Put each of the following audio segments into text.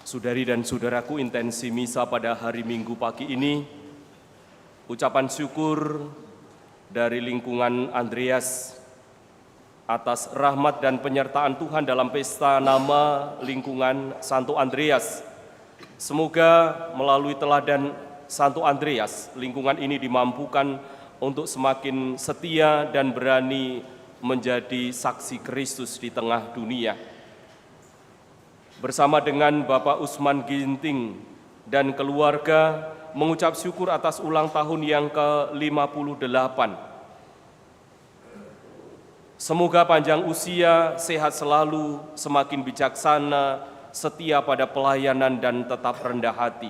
Saudari dan saudaraku, intensi misa pada hari Minggu pagi ini, ucapan syukur dari lingkungan Andreas atas rahmat dan penyertaan Tuhan dalam pesta nama lingkungan Santo Andreas. Semoga melalui teladan Santo Andreas, lingkungan ini dimampukan untuk semakin setia dan berani menjadi saksi Kristus di tengah dunia. Bersama dengan Bapak Usman Ginting dan keluarga mengucap syukur atas ulang tahun yang ke-58. Semoga panjang usia, sehat selalu, semakin bijaksana, setia pada pelayanan dan tetap rendah hati.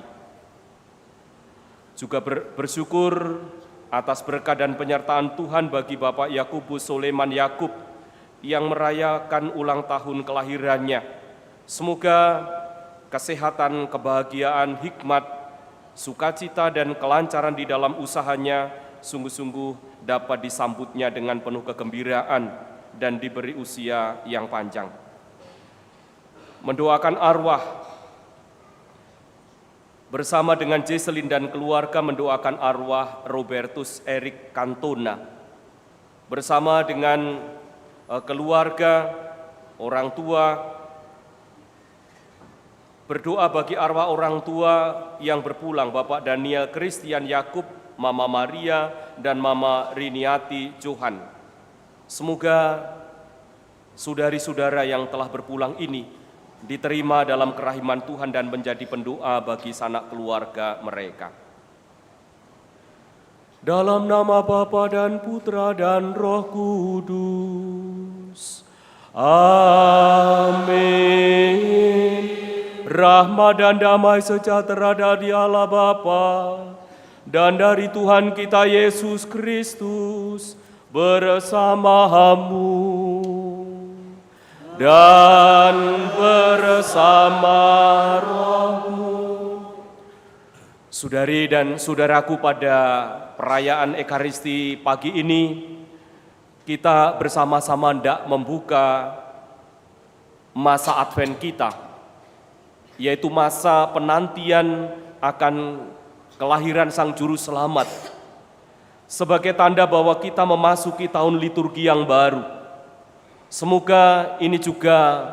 Juga bersyukur atas berkat dan penyertaan Tuhan bagi Bapak Yakubus Soleman Yakub yang merayakan ulang tahun kelahirannya. Semoga kesehatan, kebahagiaan, hikmat, sukacita, dan kelancaran di dalam usahanya sungguh-sungguh dapat disambutnya dengan penuh kegembiraan dan diberi usia yang panjang. Mendoakan arwah bersama dengan Jesselyn dan keluarga, mendoakan arwah Robertus Erik Cantona. Bersama dengan keluarga, orang tua, berdoa bagi arwah orang tua yang berpulang, Bapak Daniel Christian Yakub, Mama Maria, dan Mama Riniati Johan. Semoga saudari-saudara yang telah berpulang ini diterima dalam kerahiman Tuhan dan menjadi pendoa bagi sanak keluarga mereka. Dalam nama Bapa dan Putra dan Roh Kudus. Amin. Rahmat dan damai sejahtera dari Allah Bapa dan dari Tuhan kita Yesus Kristus bersamamu dan bersama rohmu. Saudari dan saudaraku, pada perayaan Ekaristi pagi ini kita bersama-sama hendak membuka masa Advent kita, yaitu masa penantian akan kelahiran Sang Juru Selamat, sebagai tanda bahwa kita memasuki tahun liturgi yang baru. Semoga ini juga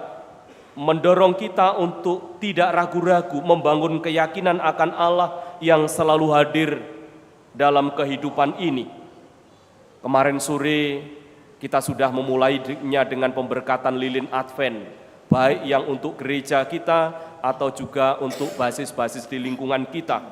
mendorong kita untuk tidak ragu-ragu membangun keyakinan akan Allah yang selalu hadir dalam kehidupan ini. Kemarin sore kita sudah memulainya dengan pemberkatan lilin Advent, baik yang untuk gereja kita atau juga untuk basis-basis di lingkungan kita.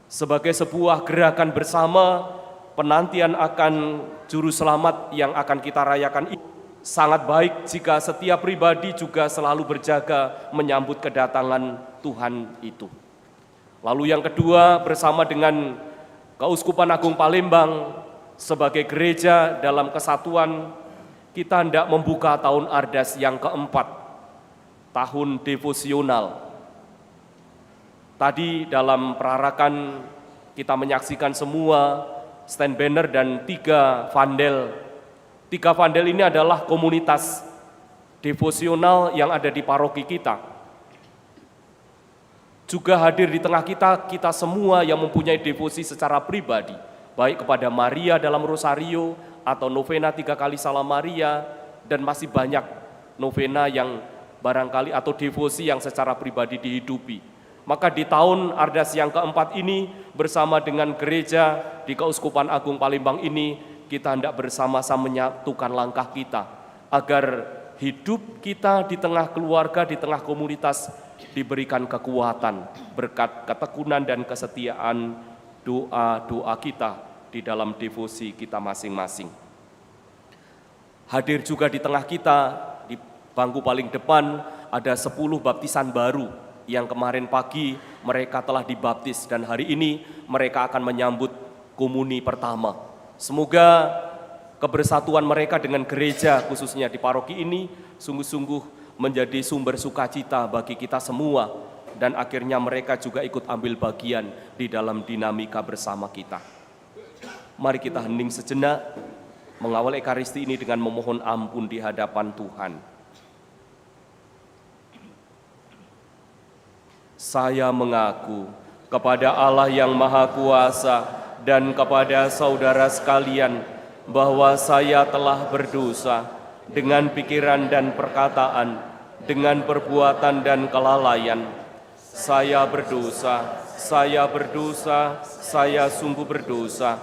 Sebagai sebuah gerakan bersama penantian akan Juru Selamat yang akan kita rayakan ini, sangat baik jika setiap pribadi juga selalu berjaga menyambut kedatangan Tuhan itu. Lalu yang kedua, bersama dengan Keuskupan Agung Palembang sebagai gereja dalam kesatuan, kita hendak membuka tahun Ardas yang keempat, tahun devosional. Tadi dalam perarakan kita menyaksikan semua stand banner dan 3 vandel. 3 vandel ini adalah komunitas devosional yang ada di paroki kita. Juga hadir di tengah kita semua yang mempunyai devosi secara pribadi, baik kepada Maria dalam Rosario atau novena 3 kali Salam Maria, dan masih banyak novena yang barangkali atau devosi yang secara pribadi dihidupi. Maka di tahun Ardas yang keempat ini, bersama dengan gereja di Keuskupan Agung Palembang ini, kita hendak bersama-sama menyatukan langkah kita, agar hidup kita di tengah keluarga, di tengah komunitas diberikan kekuatan, berkat ketekunan dan kesetiaan doa-doa kita di dalam devosi kita masing-masing. Hadir juga di tengah kita, di bangku paling depan, ada 10 baptisan baru yang kemarin pagi mereka telah dibaptis dan hari ini mereka akan menyambut komuni pertama. Semoga kebersatuan mereka dengan gereja khususnya di paroki ini sungguh-sungguh menjadi sumber sukacita bagi kita semua, dan akhirnya mereka juga ikut ambil bagian di dalam dinamika bersama kita. Mari kita hening sejenak mengawal Ekaristi ini dengan memohon ampun di hadapan Tuhan. saya mengaku kepada Allah yang Maha Kuasa dan kepada saudara sekalian bahwa saya telah berdosa dengan pikiran dan perkataan, dengan perbuatan dan kelalaian. Saya berdosa, saya sungguh berdosa.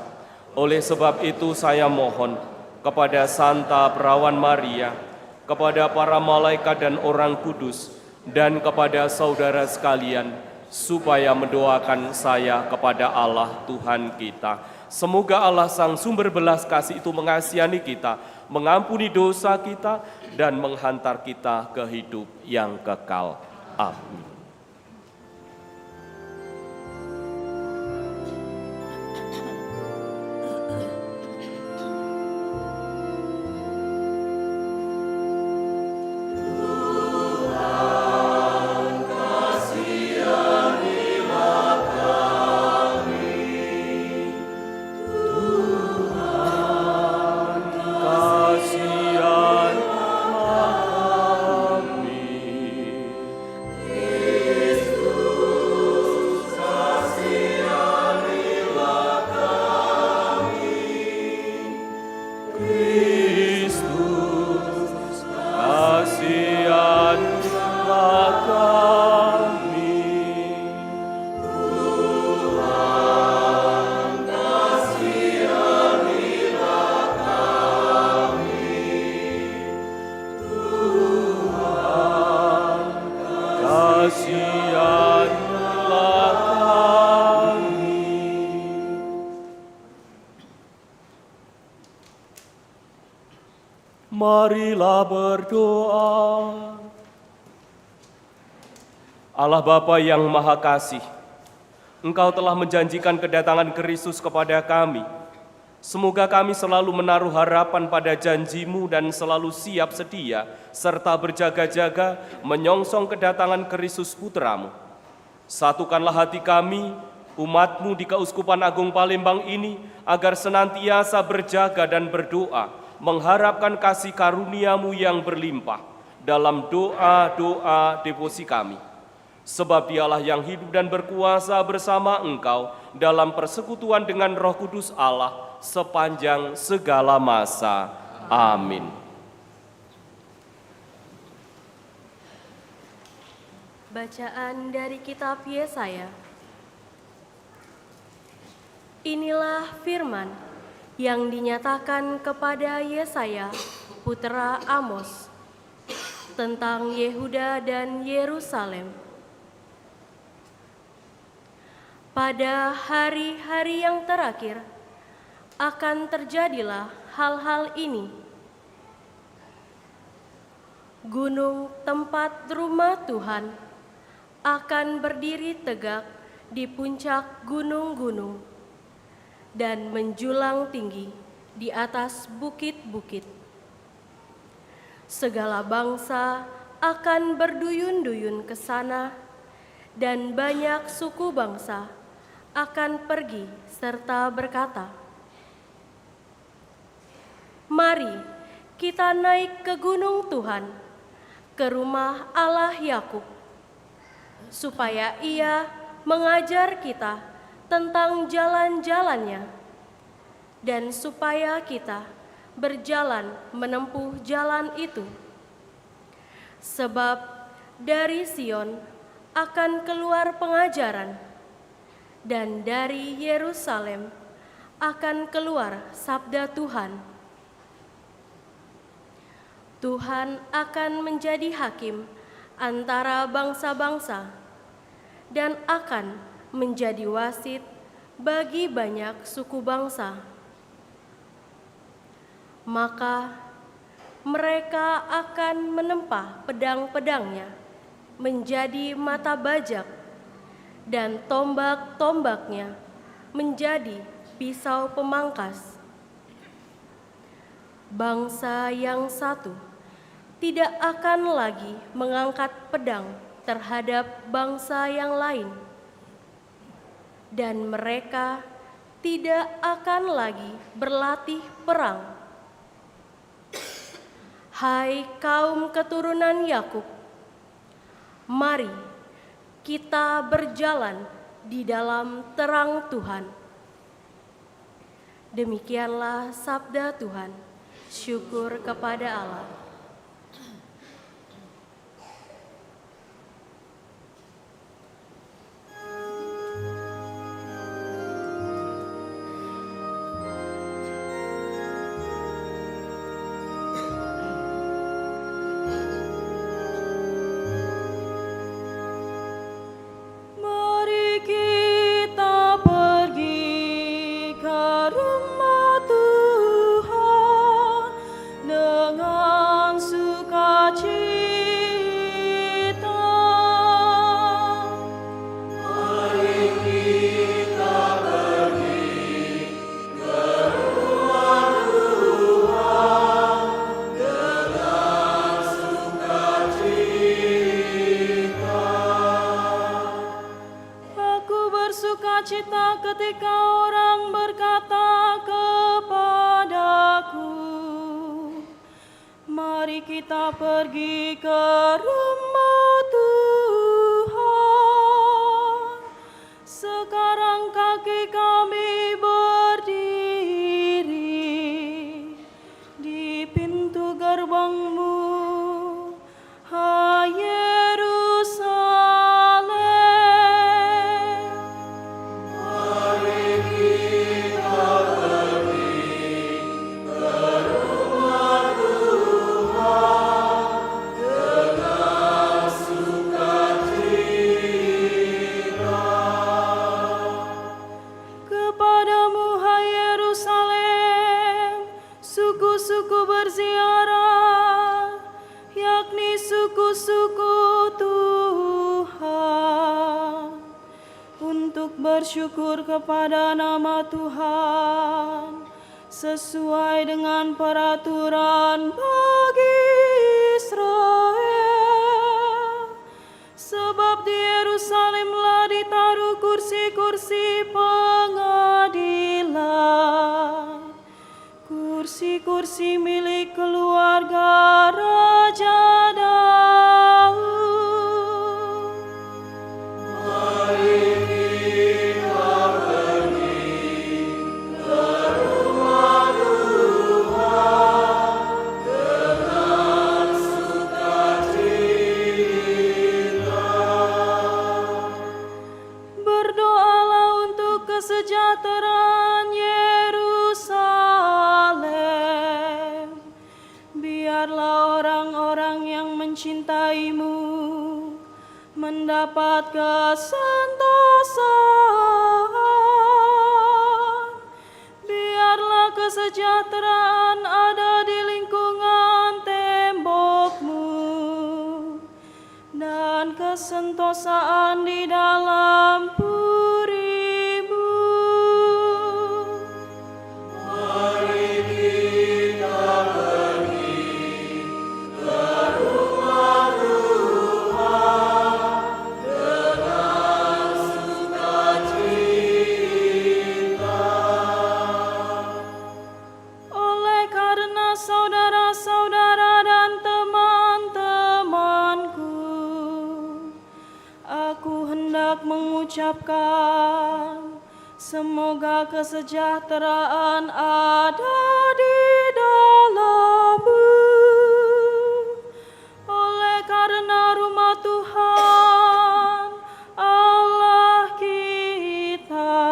Oleh sebab itu saya mohon kepada Santa Perawan Maria, kepada para malaikat dan orang kudus, dan kepada saudara sekalian, supaya mendoakan saya kepada Allah Tuhan kita. Semoga Allah Sang Sumber Belas Kasih itu mengasihani kita, mengampuni dosa kita, dan menghantar kita ke hidup yang kekal. Amin. Marilah berdoa. Allah Bapa yang Maha Kasih, Engkau telah menjanjikan kedatangan Kristus kepada kami. Semoga kami selalu menaruh harapan pada janji-Mu dan selalu siap sedia, serta berjaga-jaga menyongsong kedatangan Kristus Putra-Mu. Satukanlah hati kami, umat-Mu di Keuskupan Agung Palembang ini, agar senantiasa berjaga dan berdoa, mengharapkan kasih karunia-Mu yang berlimpah dalam doa-doa devosi kami. Sebab Dialah yang hidup dan berkuasa bersama Engkau dalam persekutuan dengan Roh Kudus Allah sepanjang segala masa. Amin. Bacaan dari kitab Yesaya. Inilah firman yang dinyatakan kepada Yesaya, putra Amos, tentang Yehuda dan Yerusalem. Pada hari-hari yang terakhir akan terjadilah hal-hal ini. Gunung tempat rumah Tuhan akan berdiri tegak di puncak gunung-gunung dan menjulang tinggi di atas bukit-bukit. Segala bangsa akan berduyun-duyun ke sana, dan banyak suku bangsa akan pergi serta berkata, "Mari kita naik ke gunung Tuhan, ke rumah Allah Yakub, supaya Ia mengajar kita tentang jalan-jalannya, dan supaya kita berjalan menempuh jalan itu. Sebab dari Sion akan keluar pengajaran, dan dari Yerusalem akan keluar sabda Tuhan. Tuhan akan menjadi hakim antara bangsa-bangsa, dan akan menjadi wasit bagi banyak suku bangsa. Maka mereka akan menempah pedang-pedangnya menjadi mata bajak, dan tombak-tombaknya menjadi pisau pemangkas. Bangsa yang satu tidak akan lagi mengangkat pedang terhadap bangsa yang lain, dan mereka tidak akan lagi berlatih perang. Hai kaum keturunan Yakub, mari kita berjalan di dalam terang Tuhan. Demikianlah sabda Tuhan. Syukur kepada Allah. Sukacita ketika orang berkata kepadaku, mari kita pergi ke rumah Tuhan. Sekarang kaki kami berdiri di pintu gerbangmu, hai Yerusalem. Suku berziarah, yakni suku-suku Tuhan, untuk bersyukur kepada nama Tuhan, sesuai dengan peraturan bagi Israel. Sebab di Yerusalemlah ditaruh kursi-kursi pengadilan, kursi-kursi milik keluarga Raja Daud. Mari kita pergi ke rumah Tuhan dengan sukacita. Berdoalah untuk kesejahteraan Yerusalem. Biarlah orang-orang yang mencintaimu mendapat kesentosan. Biarlah kesejahteraan ada di lingkungan tembokmu dan kesentosaan di dalam purimu. Mari kita pergi ke rumah Tuhan dengan sukacita. Oleh karena saudara-saudara dan teman-temanku, aku hendak mengucapkan semoga kesejahteraan ada di dalammu. Oleh karena rumah Tuhan Allah kita,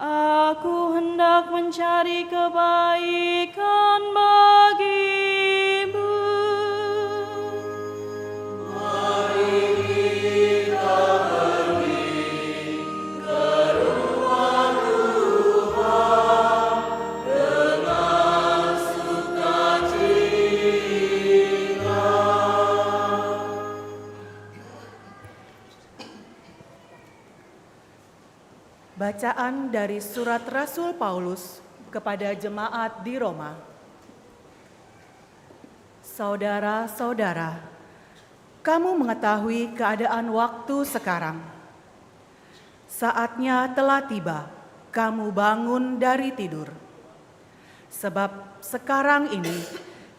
aku hendak mencari kebaikan bagimu. Mari kita pergi ke rumah Tuhan dengan sukacita. Bacaan dari surat Rasul Paulus kepada jemaat di Roma. Saudara-saudara, kamu mengetahui keadaan waktu sekarang. Saatnya telah tiba, kamu bangun dari tidur. Sebab sekarang ini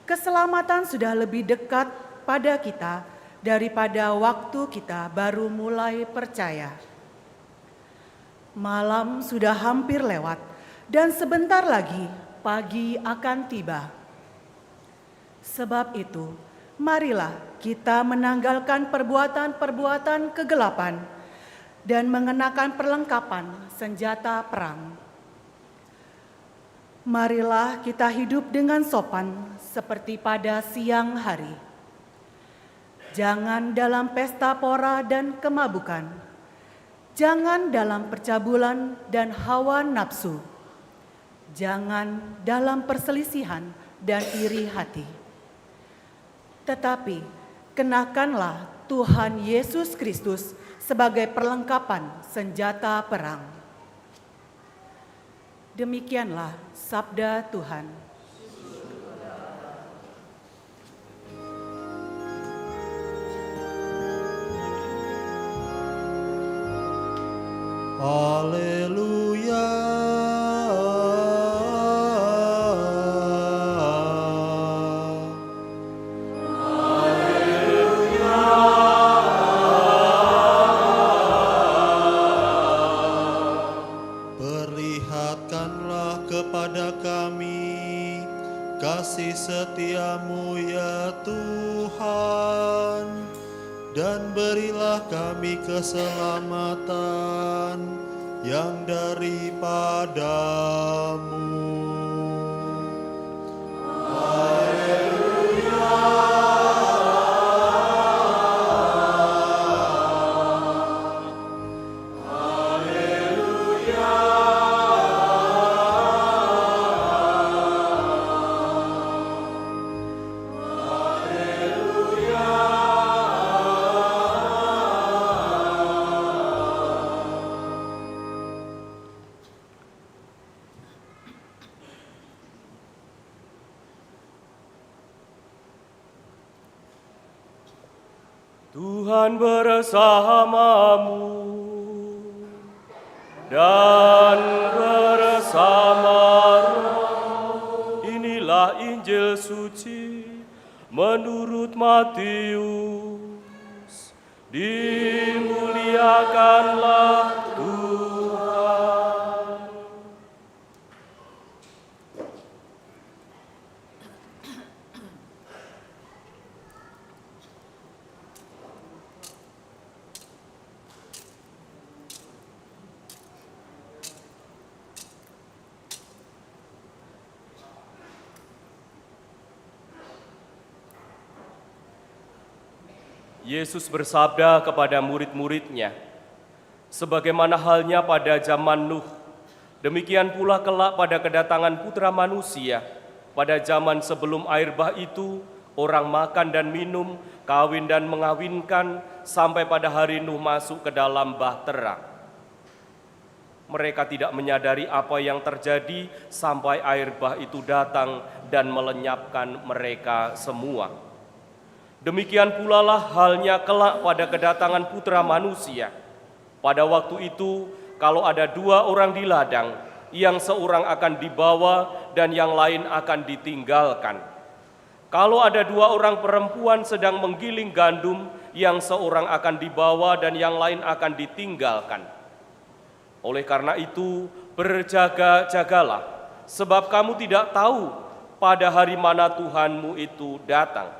keselamatan sudah lebih dekat pada kita daripada waktu kita baru mulai percaya. Malam sudah hampir lewat dan sebentar lagi pagi akan tiba. Sebab itu, marilah kita menanggalkan perbuatan-perbuatan kegelapan dan mengenakan perlengkapan senjata perang. Marilah kita hidup dengan sopan seperti pada siang hari. Jangan dalam pesta pora dan kemabukan. Jangan dalam percabulan dan hawa nafsu. Jangan dalam perselisihan dan iri hati. Tetapi kenakanlah Tuhan Yesus Kristus sebagai perlengkapan senjata perang. Demikianlah sabda Tuhan. Haleluya. Perlihatkanlah kepada kami kasih setiamu ya Tuhan, dan berilah kami keselamatan yang daripadamu. Tuhan bersamamu dan bersama roh. Inilah Injil suci menurut Matius. Dimuliakanlah Tuhan. Yesus bersabda kepada murid-muridnya, sebagaimana halnya pada zaman Nuh, demikian pula kelak pada kedatangan Putra Manusia. Pada zaman sebelum air bah itu, orang makan dan minum, kawin dan mengawinkan, sampai pada hari Nuh masuk ke dalam bahtera. Mereka tidak menyadari apa yang terjadi sampai air bah itu datang dan melenyapkan mereka semua. Demikian pula lah halnya kelak pada kedatangan Putra Manusia. Pada waktu itu, kalau ada dua orang di ladang, yang seorang akan dibawa dan yang lain akan ditinggalkan. Kalau ada dua orang perempuan sedang menggiling gandum, yang seorang akan dibawa dan yang lain akan ditinggalkan. Oleh karena itu, berjaga-jagalah, sebab kamu tidak tahu pada hari mana Tuhanmu itu datang.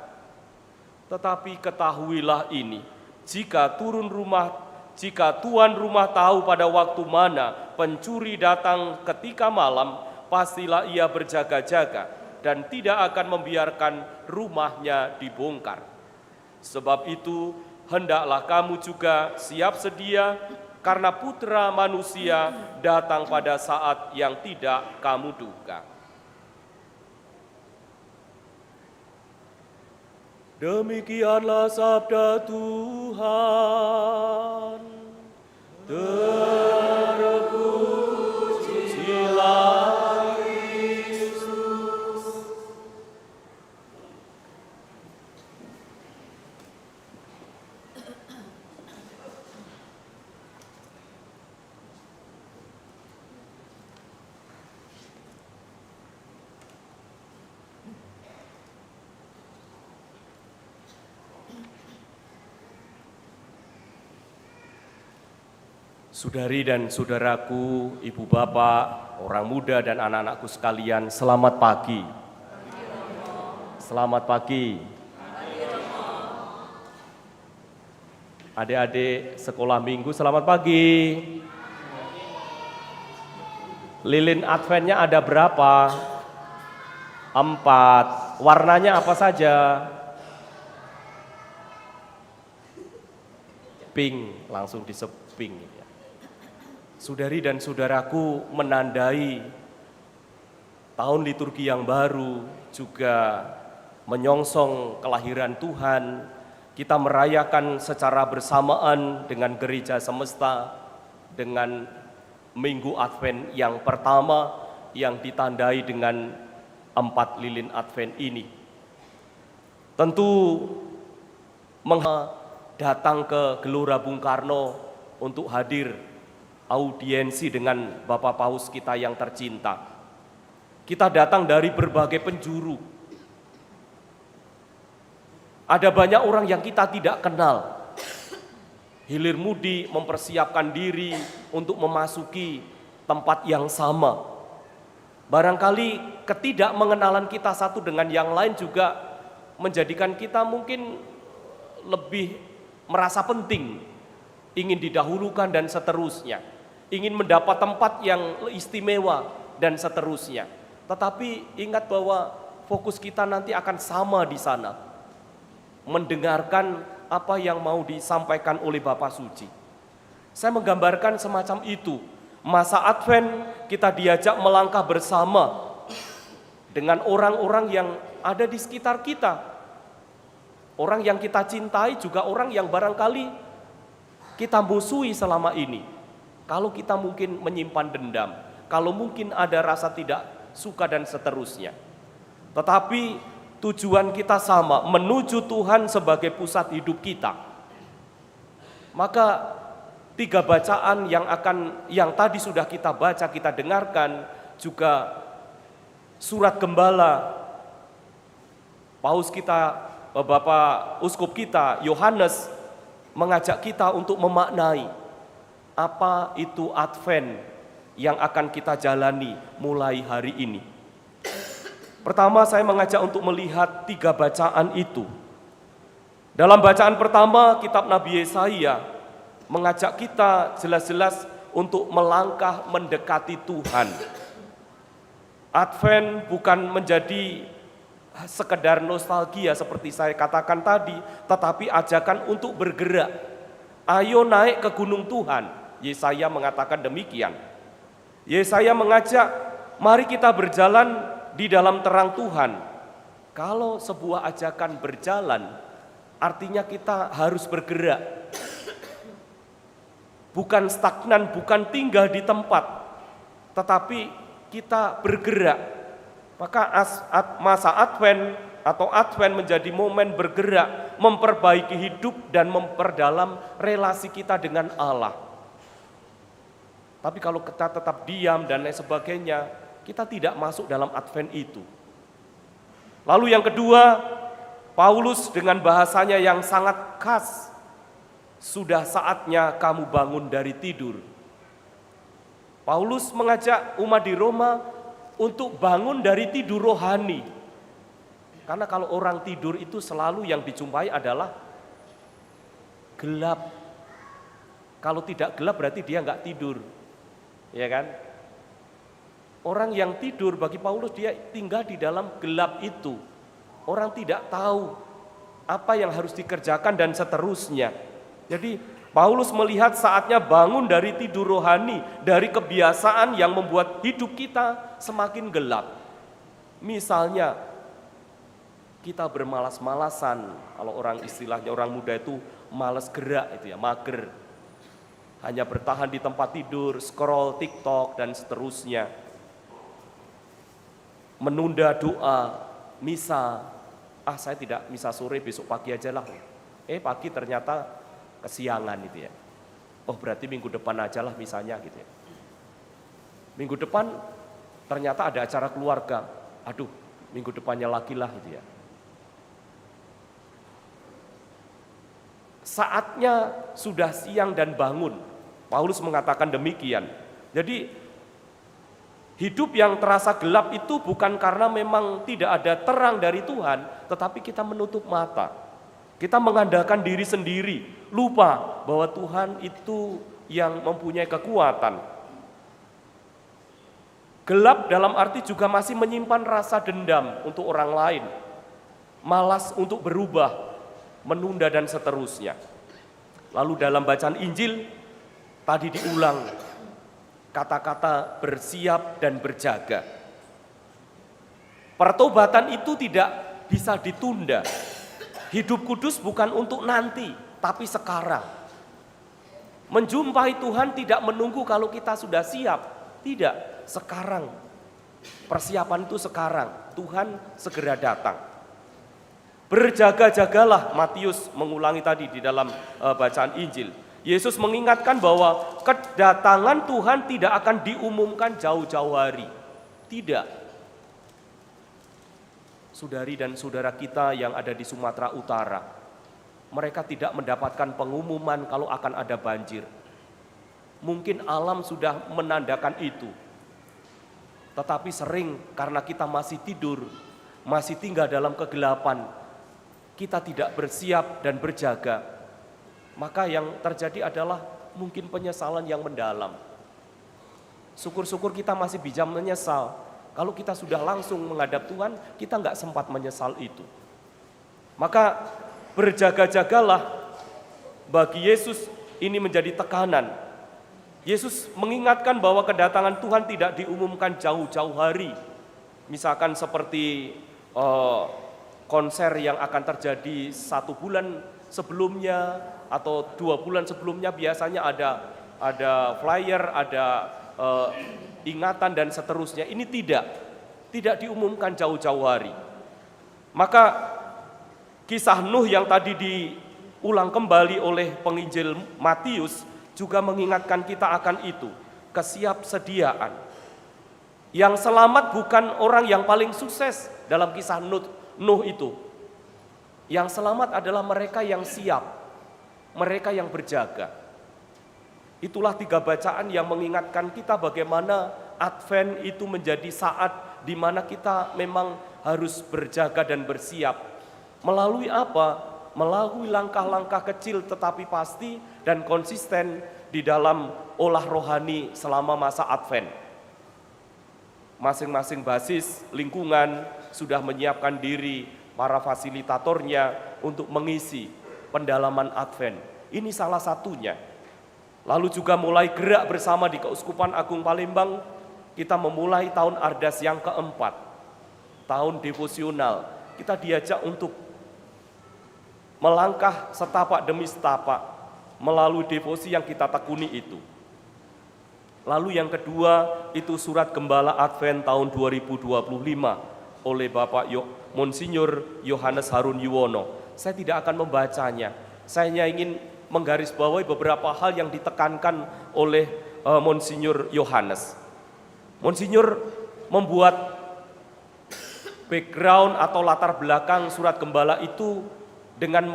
Tetapi ketahuilah ini, jika tuan rumah tahu pada waktu mana pencuri datang ketika malam, pastilah ia berjaga-jaga dan tidak akan membiarkan rumahnya dibongkar. Sebab itu, hendaklah kamu juga siap sedia, karena Putra Manusia datang pada saat yang tidak kamu duga. Demikianlah sabda Tuhan. Terpujilah Kristus. Saudari dan saudaraku, ibu bapak, orang muda dan anak-anakku sekalian, selamat pagi. Selamat pagi. Adik-adik sekolah minggu, selamat pagi. Lilin Adventnya ada berapa? 4. Warnanya apa saja? Pink, langsung diseping. Saudari dan saudaraku, menandai tahun liturgi yang baru, juga menyongsong kelahiran Tuhan. Kita merayakan secara bersamaan dengan gereja semesta, dengan Minggu Advent yang pertama yang ditandai dengan 4 lilin Advent ini. Tentu datang ke Gelora Bung Karno untuk hadir audiensi dengan Bapak Paus kita yang tercinta. Kita datang dari berbagai penjuru. Ada banyak orang yang kita tidak kenal. Hilir mudi mempersiapkan diri untuk memasuki tempat yang sama. Barangkali ketidakmengenalan kita satu dengan yang lain juga menjadikan kita mungkin lebih merasa penting, ingin didahulukan dan seterusnya, ingin mendapat tempat yang istimewa dan seterusnya. Tetapi ingat bahwa fokus kita nanti akan sama di sana, mendengarkan apa yang mau disampaikan oleh Bapak Suci. Saya menggambarkan semacam itu. Masa Advent kita diajak melangkah bersama dengan orang-orang yang ada di sekitar kita. Orang yang kita cintai, juga orang yang barangkali kita musuhi selama ini. Kalau kita mungkin menyimpan dendam, kalau mungkin ada rasa tidak suka dan seterusnya. Tetapi tujuan kita sama, menuju Tuhan sebagai pusat hidup kita. Maka 3 bacaan yang tadi sudah kita baca, kita dengarkan, juga surat gembala Paus kita, Bapak Uskup kita, Yohanes, mengajak kita untuk memaknai apa itu Advent yang akan kita jalani mulai hari ini. Pertama, saya mengajak untuk melihat 3 bacaan itu. Dalam bacaan pertama, kitab Nabi Yesaya mengajak kita jelas-jelas untuk melangkah mendekati Tuhan. Advent bukan menjadi sekedar nostalgia seperti saya katakan tadi, tetapi ajakan untuk bergerak. Ayo naik ke gunung Tuhan. Yesaya mengatakan demikian. Yesaya mengajak, mari kita berjalan di dalam terang Tuhan. Kalau sebuah ajakan berjalan, artinya kita harus bergerak. Bukan stagnan, bukan tinggal di tempat, tetapi kita bergerak. Maka masa Advent atau Advent menjadi momen bergerak, memperbaiki hidup dan memperdalam relasi kita dengan Allah. Tapi kalau kita tetap diam dan lain sebagainya, kita tidak masuk dalam Advent itu. Lalu yang kedua, Paulus dengan bahasanya yang sangat khas, sudah saatnya kamu bangun dari tidur. Paulus mengajak umat di Roma untuk bangun dari tidur rohani. Karena kalau orang tidur itu selalu yang dijumpai adalah gelap. Kalau tidak gelap berarti dia nggak tidur. Ya kan? Orang yang tidur bagi Paulus dia tinggal di dalam gelap itu. Orang tidak tahu apa yang harus dikerjakan dan seterusnya. Jadi Paulus melihat saatnya bangun dari tidur rohani, dari kebiasaan yang membuat hidup kita semakin gelap. Misalnya, kita bermalas-malasan, kalau istilahnya orang muda itu malas gerak, itu ya, mager. Hanya bertahan di tempat tidur, scroll TikTok dan seterusnya. Menunda doa, misa. Saya tidak misa sore, besok pagi aja lah. Pagi ternyata kesiangan itu ya. Oh berarti minggu depan aja lah misalnya gitu ya. Minggu depan ternyata ada acara keluarga. Aduh, minggu depannya lagi lah gitu ya. Saatnya sudah siang dan bangun. Paulus mengatakan demikian. Jadi hidup yang terasa gelap itu bukan karena memang tidak ada terang dari Tuhan, tetapi kita menutup mata. Kita mengandalkan diri sendiri, lupa bahwa Tuhan itu yang mempunyai kekuatan. Gelap dalam arti juga masih menyimpan rasa dendam untuk orang lain, malas untuk berubah, menunda dan seterusnya. Lalu dalam bacaan Injil tadi diulang kata-kata bersiap dan berjaga. Pertobatan itu tidak bisa ditunda. Hidup kudus bukan untuk nanti, tapi sekarang. Menjumpai Tuhan tidak menunggu kalau kita sudah siap. Tidak, sekarang. Persiapan itu sekarang. Tuhan segera datang. Berjaga-jagalah, Matius mengulangi tadi di dalam bacaan Injil. Yesus mengingatkan bahwa kedatangan Tuhan tidak akan diumumkan jauh-jauh hari. Tidak. Saudari dan saudara kita yang ada di Sumatera Utara, mereka tidak mendapatkan pengumuman kalau akan ada banjir. Mungkin alam sudah menandakan itu. Tetapi sering karena kita masih tidur, masih tinggal dalam kegelapan, kita tidak bersiap dan berjaga. Maka yang terjadi adalah mungkin penyesalan yang mendalam. Syukur-syukur kita masih bisa menyesal. Kalau kita sudah langsung menghadap Tuhan, kita nggak sempat menyesal itu. Maka berjaga-jagalah. Bagi Yesus ini menjadi tekanan. Yesus mengingatkan bahwa kedatangan Tuhan tidak diumumkan jauh-jauh hari. Misalkan seperti konser yang akan terjadi 1 bulan sebelumnya atau 2 bulan sebelumnya, biasanya ada flyer, ada ingatan dan seterusnya. Ini tidak diumumkan jauh-jauh hari. Maka kisah Nuh yang tadi diulang kembali oleh penginjil Matius juga mengingatkan kita akan itu, kesiapsediaan. Yang selamat bukan orang yang paling sukses dalam kisah Nuh itu. Yang selamat adalah mereka yang siap, mereka yang berjaga. Itulah 3 bacaan yang mengingatkan kita bagaimana Advent itu menjadi saat di mana kita memang harus berjaga dan bersiap. Melalui apa? Melalui langkah-langkah kecil tetapi pasti dan konsisten di dalam olah rohani selama masa Advent. Masing-masing basis lingkungan sudah menyiapkan diri, para fasilitatornya untuk mengisi pendalaman Advent. Ini salah satunya. Lalu juga mulai gerak bersama di Keuskupan Agung Palembang, kita memulai tahun Ardas yang keempat, tahun devosional. Kita diajak untuk melangkah setapak demi setapak melalui devosi yang kita tekuni itu. Lalu yang kedua itu surat Gembala Advent tahun 2025 oleh Bapak Monsinyur Yohanes Harun Yuwono. Saya tidak akan membacanya, saya hanya ingin menggarisbawahi beberapa hal yang ditekankan oleh Monsinyur Yohanes. Monsinyur membuat background atau latar belakang surat Gembala itu dengan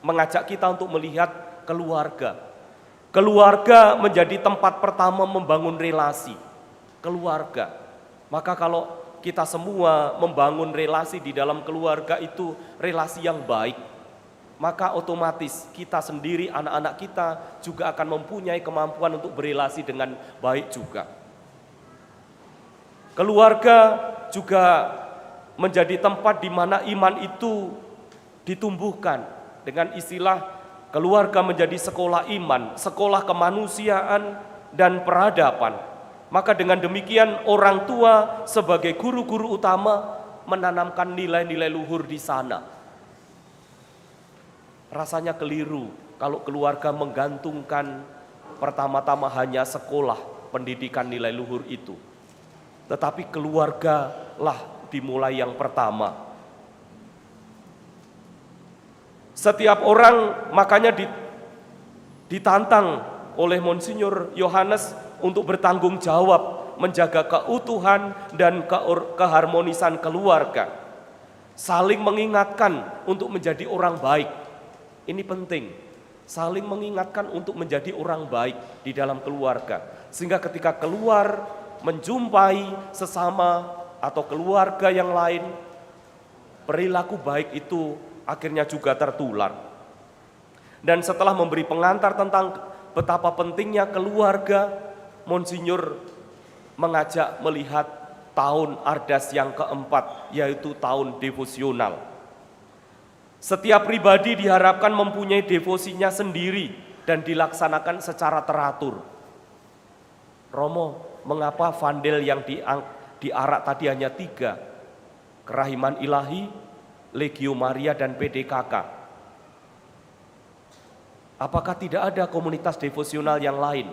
mengajak kita untuk melihat keluarga. Keluarga menjadi tempat pertama membangun relasi. Keluarga. Maka kalau kita semua membangun relasi di dalam keluarga itu relasi yang baik, maka otomatis kita sendiri, anak-anak kita juga akan mempunyai kemampuan untuk berelasi dengan baik juga. Keluarga juga menjadi tempat di mana iman itu ditumbuhkan. Dengan istilah keluarga menjadi sekolah iman, sekolah kemanusiaan dan peradaban. Maka dengan demikian orang tua sebagai guru-guru utama menanamkan nilai-nilai luhur di sana. Rasanya keliru kalau keluarga menggantungkan pertama-tama hanya sekolah pendidikan nilai luhur itu. Tetapi keluargalah dimulai yang pertama. Setiap orang makanya ditantang oleh Monsinyur Yohanes untuk bertanggung jawab menjaga keutuhan dan keharmonisan keluarga. Saling mengingatkan untuk menjadi orang baik. Ini penting. saling mengingatkan untuk menjadi orang baik di dalam keluarga. Sehingga ketika keluar menjumpai sesama atau keluarga yang lain, perilaku baik itu akhirnya juga tertular. Dan setelah memberi pengantar tentang betapa pentingnya keluarga, Monsinyur mengajak melihat tahun Ardas yang keempat, yaitu tahun devosional. Setiap pribadi diharapkan mempunyai devosinya sendiri dan dilaksanakan secara teratur. Romo, mengapa vandel yang diarak tadi hanya 3? Kerahiman Ilahi, Legio Maria, dan PDKK. Apakah tidak ada komunitas devosional yang lain?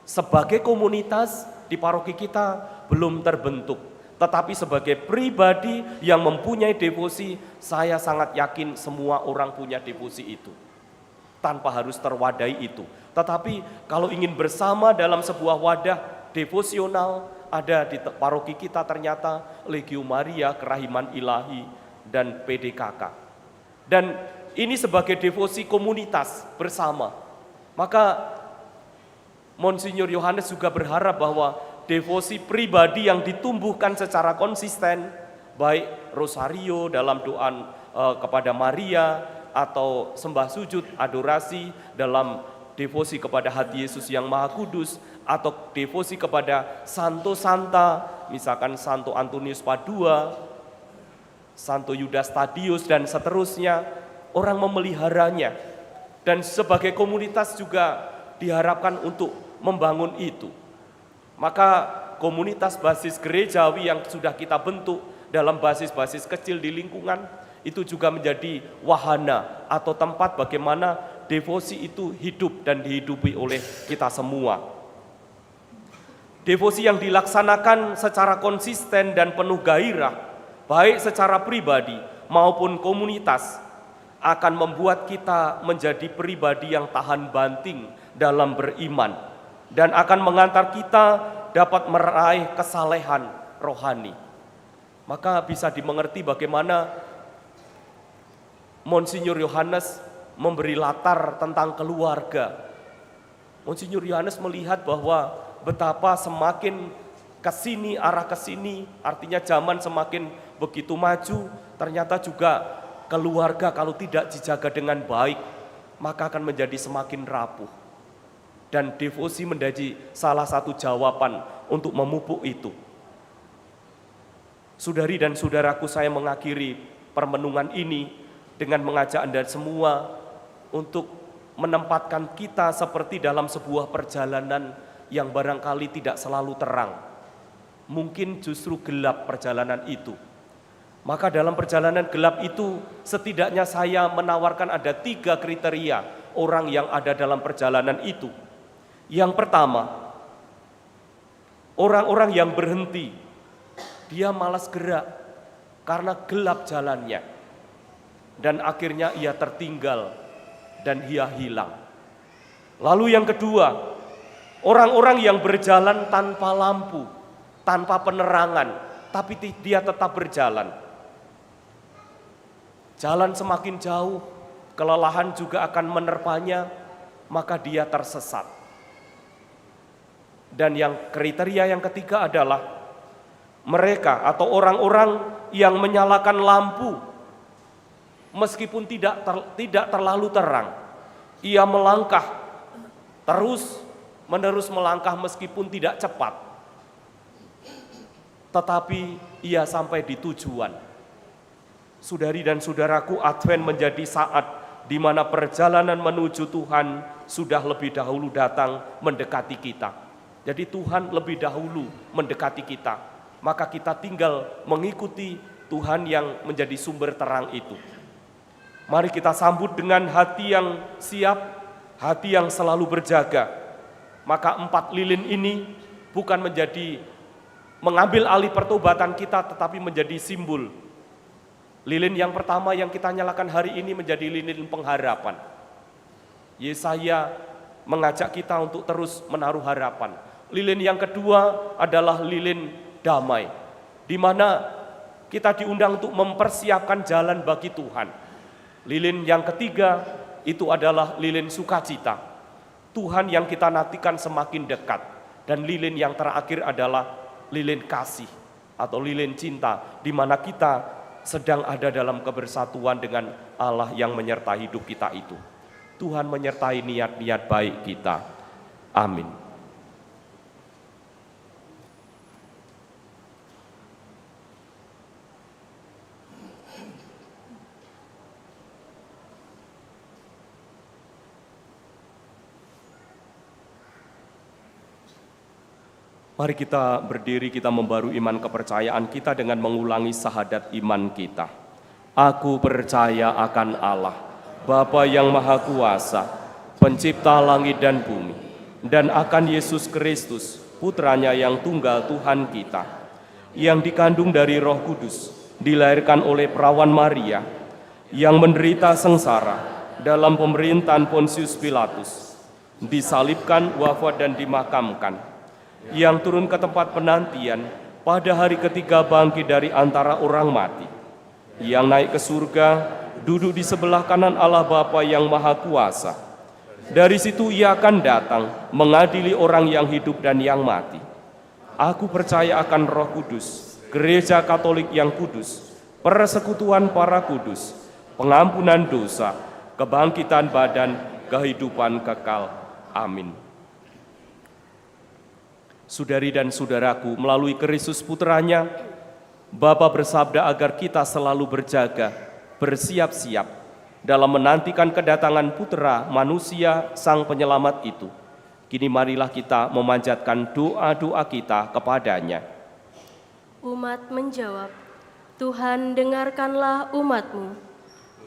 Sebagai komunitas di paroki kita belum terbentuk, tetapi sebagai pribadi yang mempunyai devosi, saya sangat yakin semua orang punya devosi itu, tanpa harus terwadai itu. Tetapi kalau ingin bersama dalam sebuah wadah devosional, ada di paroki kita ternyata Legio Maria, Kerahiman Ilahi, dan PDKK. Dan ini sebagai devosi komunitas bersama. Maka Monsinyur Yohanes juga berharap bahwa devosi pribadi yang ditumbuhkan secara konsisten, baik rosario dalam doa kepada Maria, atau sembah sujud, adorasi dalam devosi kepada hati Yesus yang Maha Kudus, atau devosi kepada Santo Santa, misalkan Santo Antonius Padua, Santo Yudas Tadius, dan seterusnya, orang memeliharanya. Dan sebagai komunitas juga diharapkan untuk membangun itu. Maka komunitas basis gerejawi yang sudah kita bentuk dalam basis-basis kecil di lingkungan, itu juga menjadi wahana atau tempat bagaimana devosi itu hidup dan dihidupi oleh kita semua. Devosi yang dilaksanakan secara konsisten dan penuh gairah, baik secara pribadi maupun komunitas, akan membuat kita menjadi pribadi yang tahan banting dalam beriman, dan akan mengantar kita dapat meraih kesalehan rohani. Maka bisa dimengerti bagaimana Monsinyur Yohanes memberi latar tentang keluarga. Monsinyur Yohanes melihat bahwa betapa semakin kesini, arah kesini, artinya zaman semakin begitu maju, ternyata juga keluarga kalau tidak dijaga dengan baik, maka akan menjadi semakin rapuh. Dan devosi menjadi salah satu jawaban untuk memupuk itu. Saudari dan saudaraku, saya mengakhiri permenungan ini dengan mengajak Anda semua untuk menempatkan kita seperti dalam sebuah perjalanan yang barangkali tidak selalu terang. Mungkin justru gelap perjalanan itu. Maka dalam perjalanan gelap itu setidaknya saya menawarkan ada 3 kriteria orang yang ada dalam perjalanan itu. Yang pertama, orang-orang yang berhenti, dia malas gerak karena gelap jalannya, dan akhirnya ia tertinggal dan ia hilang. Lalu yang kedua, orang-orang yang berjalan tanpa lampu, tanpa penerangan, tapi dia tetap berjalan. Jalan semakin jauh, kelelahan juga akan menerpanya, maka dia tersesat. Dan yang kriteria yang ketiga adalah mereka atau orang-orang yang menyalakan lampu meskipun tidak terlalu terang. Ia melangkah terus-menerus melangkah meskipun tidak cepat, tetapi ia sampai di tujuan. Saudari dan saudaraku, Advent menjadi saat di mana perjalanan menuju Tuhan sudah lebih dahulu datang mendekati kita. Jadi Tuhan lebih dahulu mendekati kita, maka kita tinggal mengikuti Tuhan yang menjadi sumber terang itu. Mari kita sambut dengan hati yang siap, hati yang selalu berjaga. Maka 4 lilin ini bukan menjadi mengambil alih pertobatan kita, tetapi menjadi simbol. Lilin yang pertama yang kita nyalakan hari ini menjadi lilin pengharapan. Yesaya mengajak kita untuk terus menaruh harapan. Lilin yang kedua adalah lilin damai, di mana kita diundang untuk mempersiapkan jalan bagi Tuhan. Lilin yang ketiga itu adalah lilin sukacita. Tuhan yang kita nantikan semakin dekat. Dan lilin yang terakhir adalah lilin kasih atau lilin cinta, di mana kita sedang ada dalam kebersatuan dengan Allah yang menyertai hidup kita itu. Tuhan menyertai niat-niat baik kita. Amin. Mari kita berdiri, kita membaru iman kepercayaan kita dengan mengulangi syahadat iman kita. Aku percaya akan Allah, Bapa yang Maha Kuasa, Pencipta langit dan bumi, dan akan Yesus Kristus, Putranya yang tunggal Tuhan kita, yang dikandung dari Roh Kudus, dilahirkan oleh perawan Maria, yang menderita sengsara dalam pemerintahan Pontius Pilatus, disalibkan, wafat dan dimakamkan, yang turun ke tempat penantian, pada hari ketiga bangkit dari antara orang mati, yang naik ke surga, duduk di sebelah kanan Allah Bapa yang Maha Kuasa. Dari situ ia akan datang, mengadili orang yang hidup dan yang mati. Aku percaya akan Roh Kudus, Gereja Katolik yang kudus, persekutuan para kudus, pengampunan dosa, kebangkitan badan, kehidupan kekal. Amin. Saudari dan saudaraku, melalui Kristus Putranya, Bapa bersabda agar kita selalu berjaga, bersiap-siap dalam menantikan kedatangan Putra manusia Sang Penyelamat itu. Kini marilah kita memanjatkan doa-doa kita kepadanya. Umat menjawab, Tuhan dengarkanlah umat-Mu.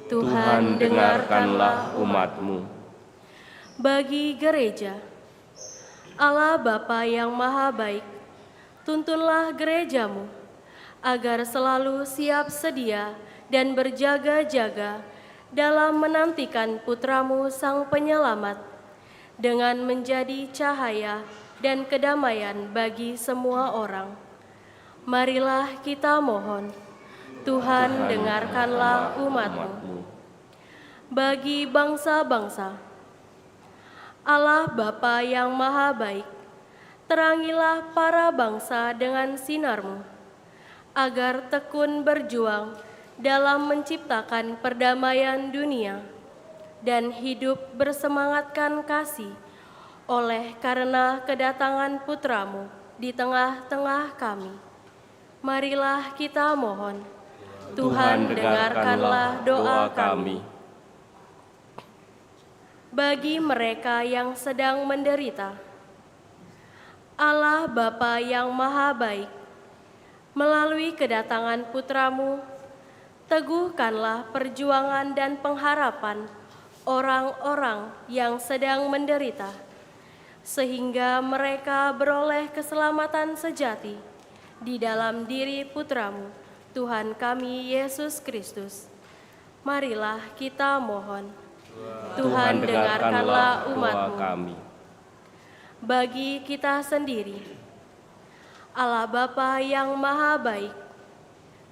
Tuhan dengarkanlah umat-Mu. Bagi gereja, Allah Bapa yang Maha Baik, tuntunlah gereja-Mu agar selalu siap sedia dan berjaga-jaga dalam menantikan Putra-Mu Sang Penyelamat, dengan menjadi cahaya dan kedamaian bagi semua orang. Marilah kita mohon, Tuhan dengarkanlah umat-Mu. Bagi bangsa-bangsa, Allah Bapa yang Maha Baik, terangilah para bangsa dengan sinar-Mu, agar tekun berjuang dalam menciptakan perdamaian dunia dan hidup bersemangatkan kasih oleh karena kedatangan Putra-Mu di tengah-tengah kami. Marilah kita mohon, Tuhan dengarkanlah doa kami. Bagi mereka yang sedang menderita, Allah Bapa yang Maha Baik, melalui kedatangan Putra-Mu, teguhkanlah perjuangan dan pengharapan orang-orang yang sedang menderita, sehingga mereka beroleh keselamatan sejati di dalam diri Putra-Mu, Tuhan kami Yesus Kristus. Marilah kita mohon, Tuhan dengarkanlah umat-Mu. kami. Bagi kita sendiri, Allah Bapa yang Maha Baik,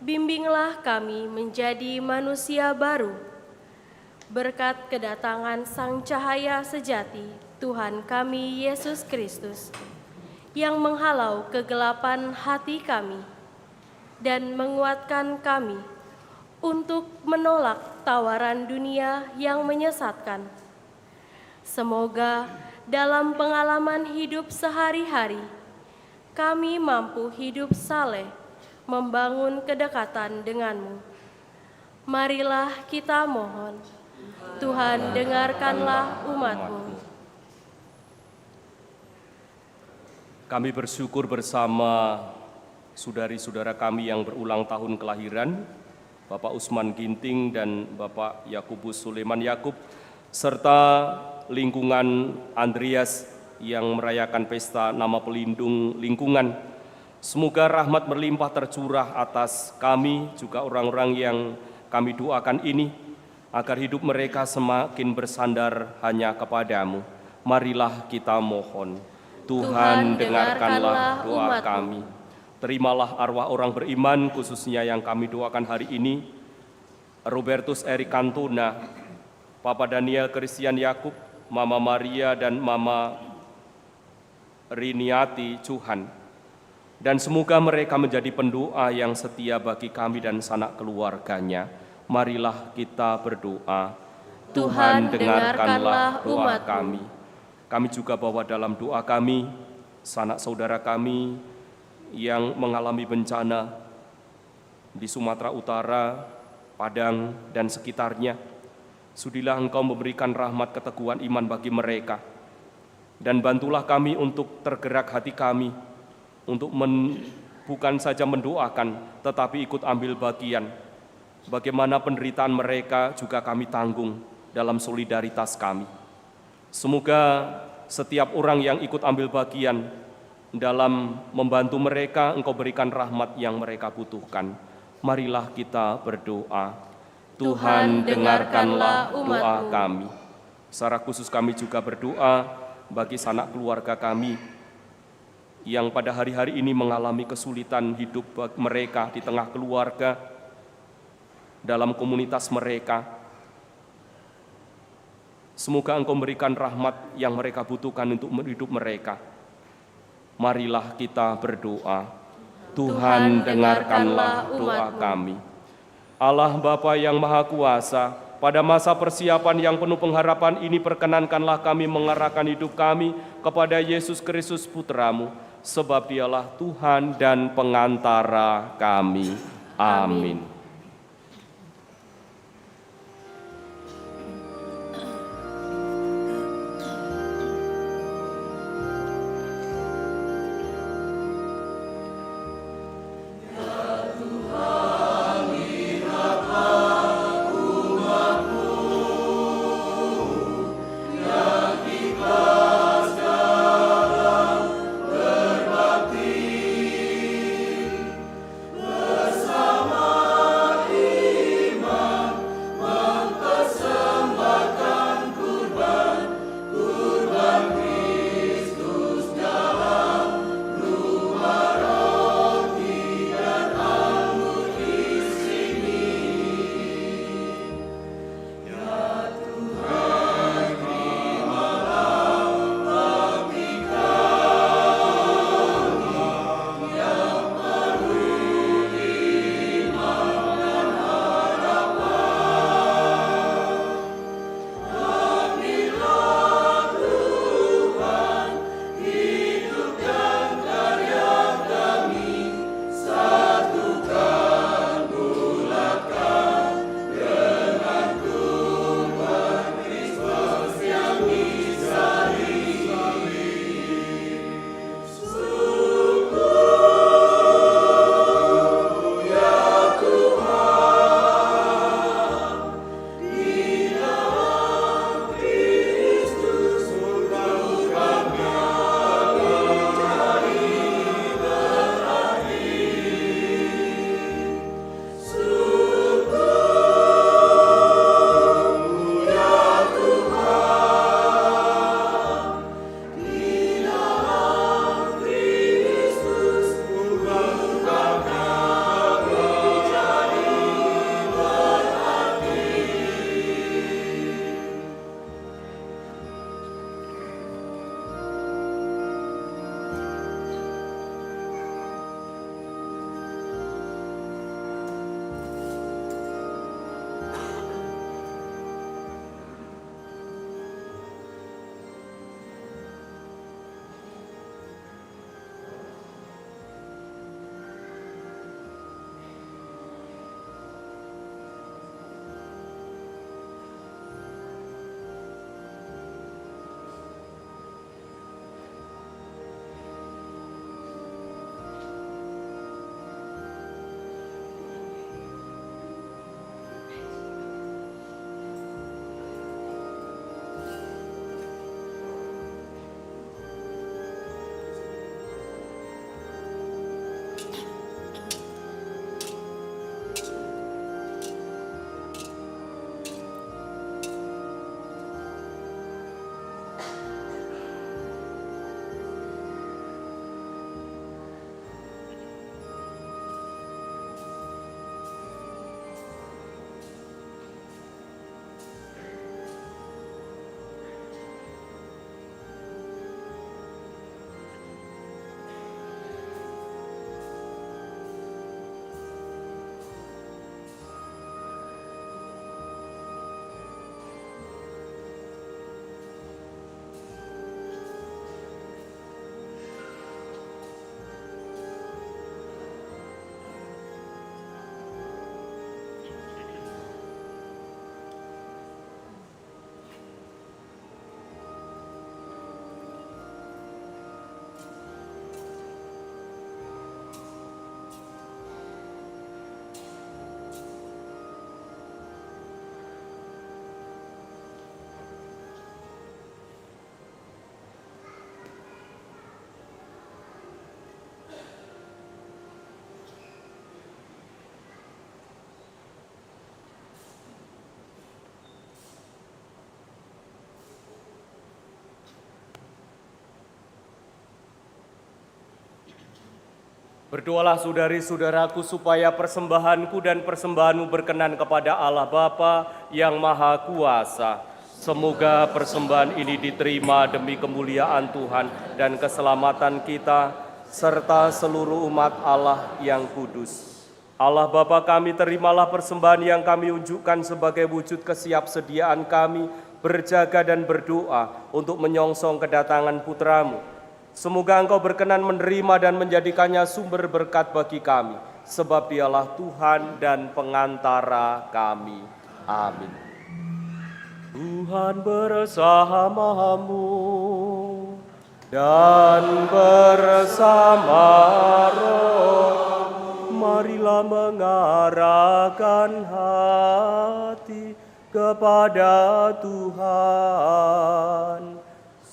bimbinglah kami menjadi manusia baru, berkat kedatangan Sang Cahaya Sejati, Tuhan kami Yesus Kristus, yang menghalau kegelapan hati kami dan menguatkan kami untuk menolak tawaran dunia yang menyesatkan. Semoga dalam pengalaman hidup sehari-hari, kami mampu hidup saleh, membangun kedekatan dengan-Mu. Marilah kita mohon, Tuhan dengarkanlah umat-Mu. Kami bersyukur bersama saudari-saudara kami yang berulang tahun kelahiran, Bapak Usman Ginting dan Bapak Yakubus Suleman Yakub, serta lingkungan Andreas yang merayakan pesta nama pelindung lingkungan. Semoga rahmat berlimpah tercurah atas kami, juga orang-orang yang kami doakan ini, agar hidup mereka semakin bersandar hanya kepadamu. Marilah kita mohon, Tuhan dengarkanlah doa kami. Terimalah arwah orang beriman, khususnya yang kami doakan hari ini, Robertus Erik Cantona, Papa Daniel Christian Yakub, Mama Maria dan Mama Riniati Cuhan. Dan semoga mereka menjadi pendoa yang setia bagi kami dan sanak keluarganya. Marilah kita berdoa. Tuhan, dengarkanlah doa umat-Mu. kami. Kami juga bawa dalam doa kami, sanak saudara kami yang mengalami bencana di Sumatera Utara, Padang, dan sekitarnya. Sudilah Engkau memberikan rahmat keteguhan iman bagi mereka. Dan bantulah kami untuk tergerak hati kami, untuk bukan saja mendoakan, tetapi ikut ambil bagian. Bagaimana penderitaan mereka juga kami tanggung dalam solidaritas kami. Semoga setiap orang yang ikut ambil bagian dalam membantu mereka, Engkau berikan rahmat yang mereka butuhkan. Marilah kita berdoa. Tuhan, dengarkanlah doa kami. Secara khusus kami juga berdoa bagi sanak keluarga kami yang pada hari-hari ini mengalami kesulitan hidup mereka di tengah keluarga, dalam komunitas mereka. Semoga Engkau memberikan rahmat yang mereka butuhkan untuk hidup mereka. Marilah kita berdoa. Tuhan, dengarkanlah doa kami. Allah Bapa yang Maha Kuasa, pada masa persiapan yang penuh pengharapan ini perkenankanlah kami mengarahkan hidup kami kepada Yesus Kristus Putra-Mu, sebab Dialah Tuhan dan pengantara kami. Amin. bersama Berdoalah saudari-saudaraku supaya persembahanku dan persembahanmu berkenan kepada Allah Bapa yang Maha Kuasa. Semoga persembahan ini diterima demi kemuliaan Tuhan dan keselamatan kita, serta seluruh umat Allah yang kudus. Allah Bapa kami, terimalah persembahan yang kami unjukkan sebagai wujud kesiapsediaan kami berjaga dan berdoa untuk menyongsong kedatangan putra-Mu. Semoga Engkau berkenan menerima dan menjadikannya sumber berkat bagi kami, sebab Dialah Tuhan dan pengantara kami. Amin. Tuhan bersamamu dan bersama roh, marilah mengarahkan hati kepada Tuhan.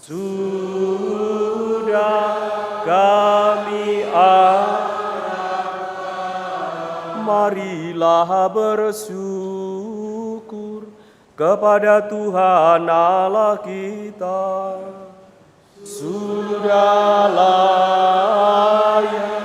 Sudah kami marilah bersyukur kepada Tuhan Allah kita. Sudah layak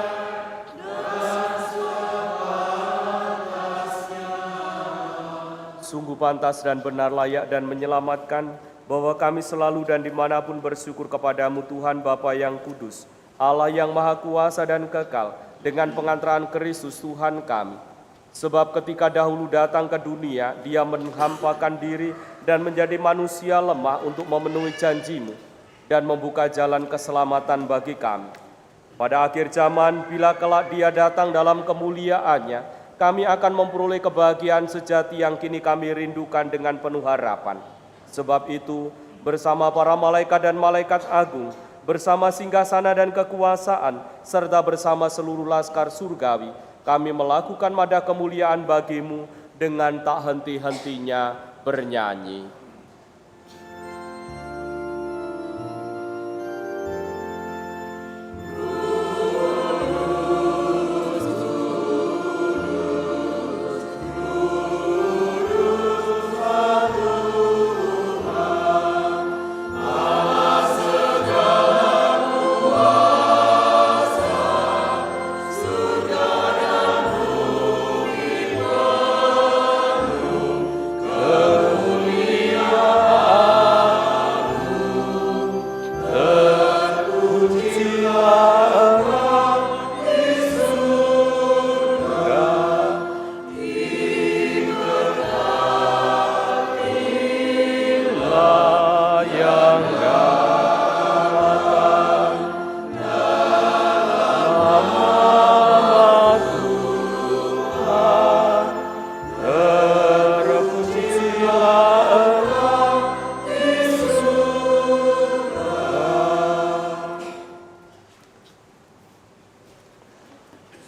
sungguh pantas dan benar, layak dan menyelamatkan, bahwa kami selalu dan dimanapun bersyukur kepadamu Tuhan Bapa yang kudus, Allah yang Maha Kuasa dan kekal, dengan pengantaran Kristus Tuhan kami. Sebab ketika dahulu datang ke dunia, Dia menghampakan diri dan menjadi manusia lemah untuk memenuhi janji-Mu dan membuka jalan keselamatan bagi kami. Pada akhir zaman, bila kelak Dia datang dalam kemuliaan-Nya, kami akan memperoleh kebahagiaan sejati yang kini kami rindukan dengan penuh harapan. Sebab itu, bersama para malaikat dan malaikat agung, bersama singgasana dan kekuasaan, serta bersama seluruh laskar surgawi, kami melakukan mada kemuliaan bagi-Mu dengan tak henti-hentinya bernyanyi.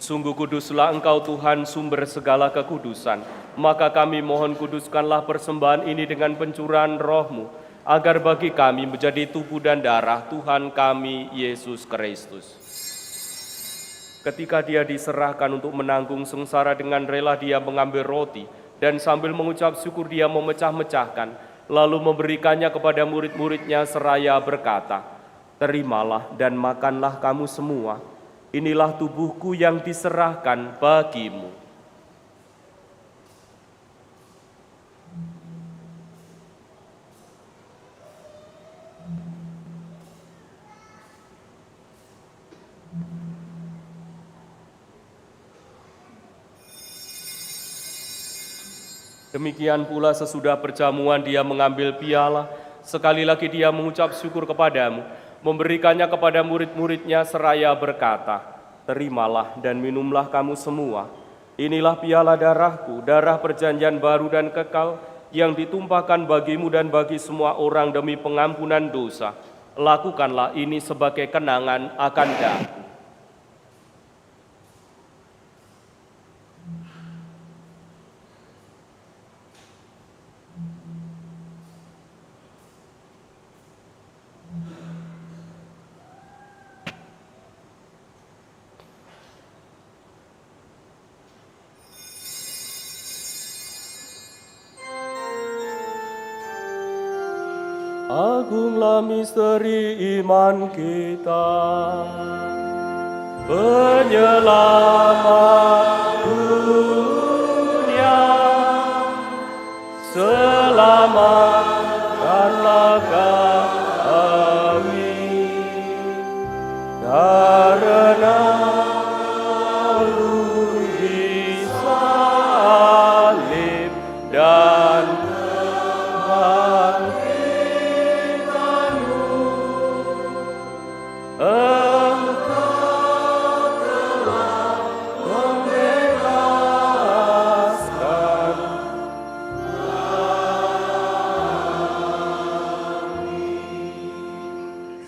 Sungguh kuduslah Engkau Tuhan, sumber segala kekudusan. Maka kami mohon kuduskanlah persembahan ini dengan pencurahan Roh-Mu, agar bagi kami menjadi tubuh dan darah Tuhan kami, Yesus Kristus. Ketika Dia diserahkan untuk menanggung sengsara, dengan rela Dia mengambil roti, dan sambil mengucap syukur Dia memecah-mecahkan, lalu memberikannya kepada murid-murid-Nya seraya berkata, "Terimalah dan makanlah kamu semua. Inilah tubuhku yang diserahkan bagimu." Demikian pula sesudah perjamuan Dia mengambil piala, sekali lagi Dia mengucap syukur kepadamu, memberikannya kepada murid-murid-Nya seraya berkata, "Terimalah dan minumlah kamu semua. Inilah piala darahku, darah perjanjian baru dan kekal, yang ditumpahkan bagimu dan bagi semua orang demi pengampunan dosa. Lakukanlah ini sebagai kenangan akan Aku." Agunglah misteri iman kita. penyelamat dunia, selamatkanlah kami, karena di salib dan kebangkitan-Mu, Engkau telah membebaskan kami.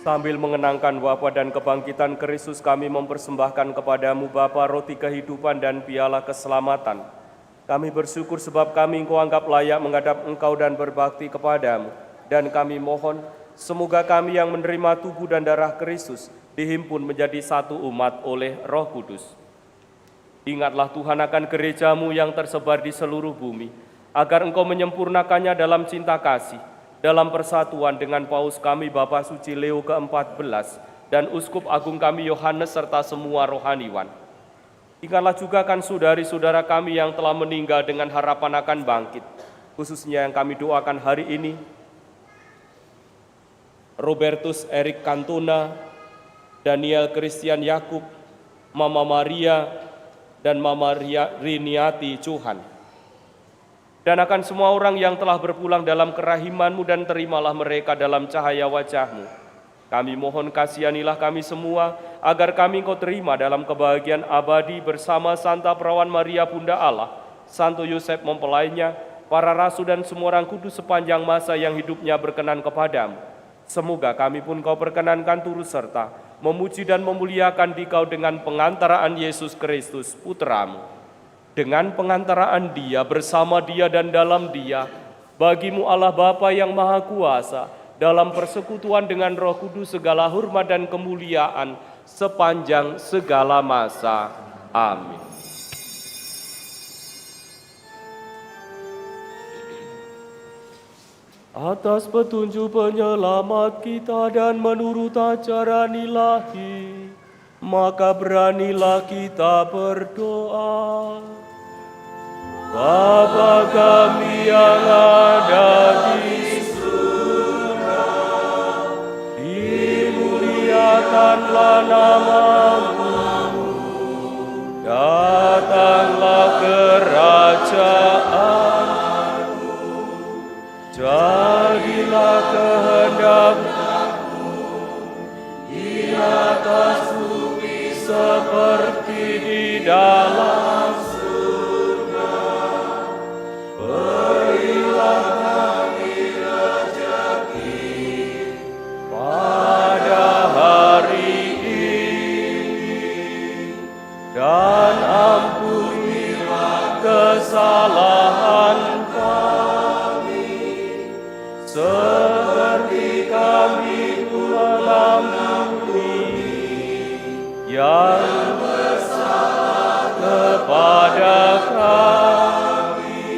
Sambil mengenangkan wafat dan kebangkitan Kristus, kami mempersembahkan kepadamu Bapa roti kehidupan dan piala keselamatan. Kami bersyukur sebab kami Engkau anggap layak menghadap Engkau dan berbakti kepadamu. Dan kami mohon, semoga kami yang menerima tubuh dan darah Kristus dihimpun menjadi satu umat oleh Roh Kudus. Ingatlah Tuhan akan gereja-Mu yang tersebar di seluruh bumi, agar Engkau menyempurnakannya dalam cinta kasih, dalam persatuan dengan Paus kami Bapa Suci Leo ke-14 dan Uskup Agung kami Yohanes serta semua rohaniwan. Ingatlah juga kan saudari-saudara kami yang telah meninggal dengan harapan akan bangkit, khususnya yang kami doakan hari ini, Robertus Erik Cantona, Daniel Christian Yakub, Mama Maria, dan Mama Riniati Johan. Dan akan semua orang yang telah berpulang dalam kerahiman-Mu, dan terimalah mereka dalam cahaya wajah-Mu. Kami mohon kasihanilah kami semua, agar kami Engkau terima dalam kebahagiaan abadi bersama Santa Perawan Maria Bunda Allah, Santo Yosef mempelainya, para rasul dan semua orang kudus sepanjang masa yang hidupnya berkenan kepadamu. Semoga kami pun Kau perkenankan turut serta memuji dan memuliakan Dikau dengan pengantaraan Yesus Kristus, Putra-Mu. Dengan pengantaraan Dia, bersama Dia dan dalam Dia, bagi-Mu Allah Bapa yang Maha Kuasa, dalam persekutuan dengan Roh Kudus segala hormat dan kemuliaan sepanjang segala masa. Amin. Atas petunjuk penyelamat kita dan menurut ajaran ilahi, maka beranilah kita berdoa. Bapa kami yang ada di surga, dimuliakanlah nama-Mu, datanglah kerajaan-Mu, jadilah kehendak-Mu di atas bumi seperti di dalam surga. Berilah kami rezeki pada hari ini, dan ampunilah kesalahan kami, seperti kami mengampuni yang bersalah kepada kami,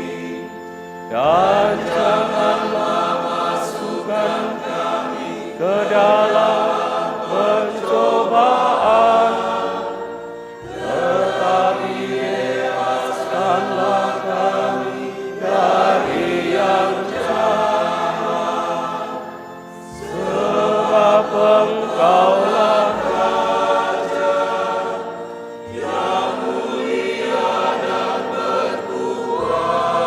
dan janganlah masukkan kami ke dalam pencobaan, tetapi bebaskanlah kami dari yang jahat, sebab Engkaulah Raja yang mulia dan berkuasa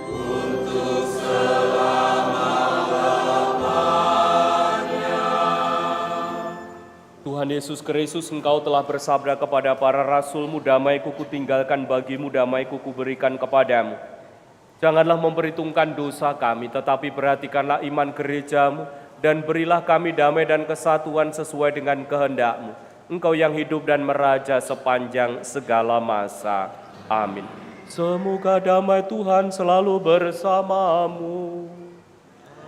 untuk selama-lamanya. Tuhan Yesus Kristus, Engkau telah bersabda kepada para rasul-Mu, damai-Ku kutinggalkan bagimu, damai-Ku kuberikan kepadamu. Janganlah memperhitungkan dosa kami, tetapi perhatikanlah iman gereja-Mu, dan berilah kami damai dan kesatuan sesuai dengan kehendak-Mu. Engkau yang hidup dan meraja sepanjang segala masa. Amin. Semoga damai Tuhan selalu bersamamu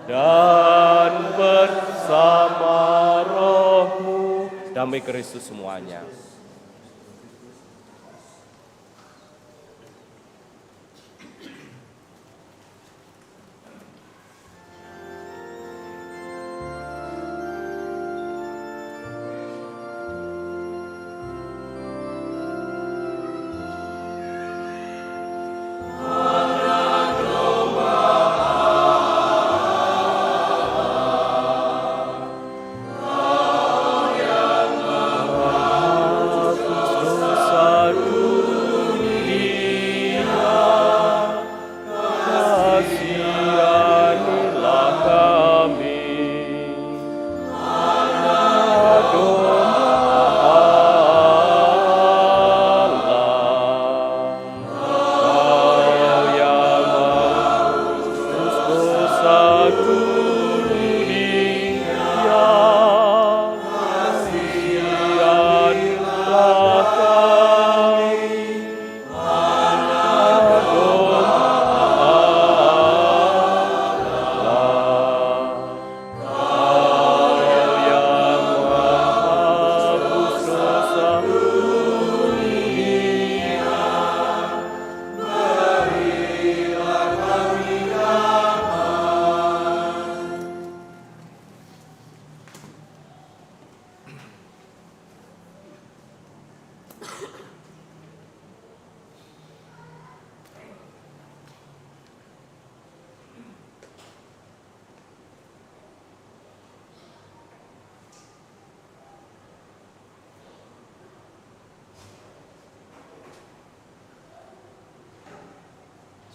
dan bersama rohmu. Damai Kristus semuanya.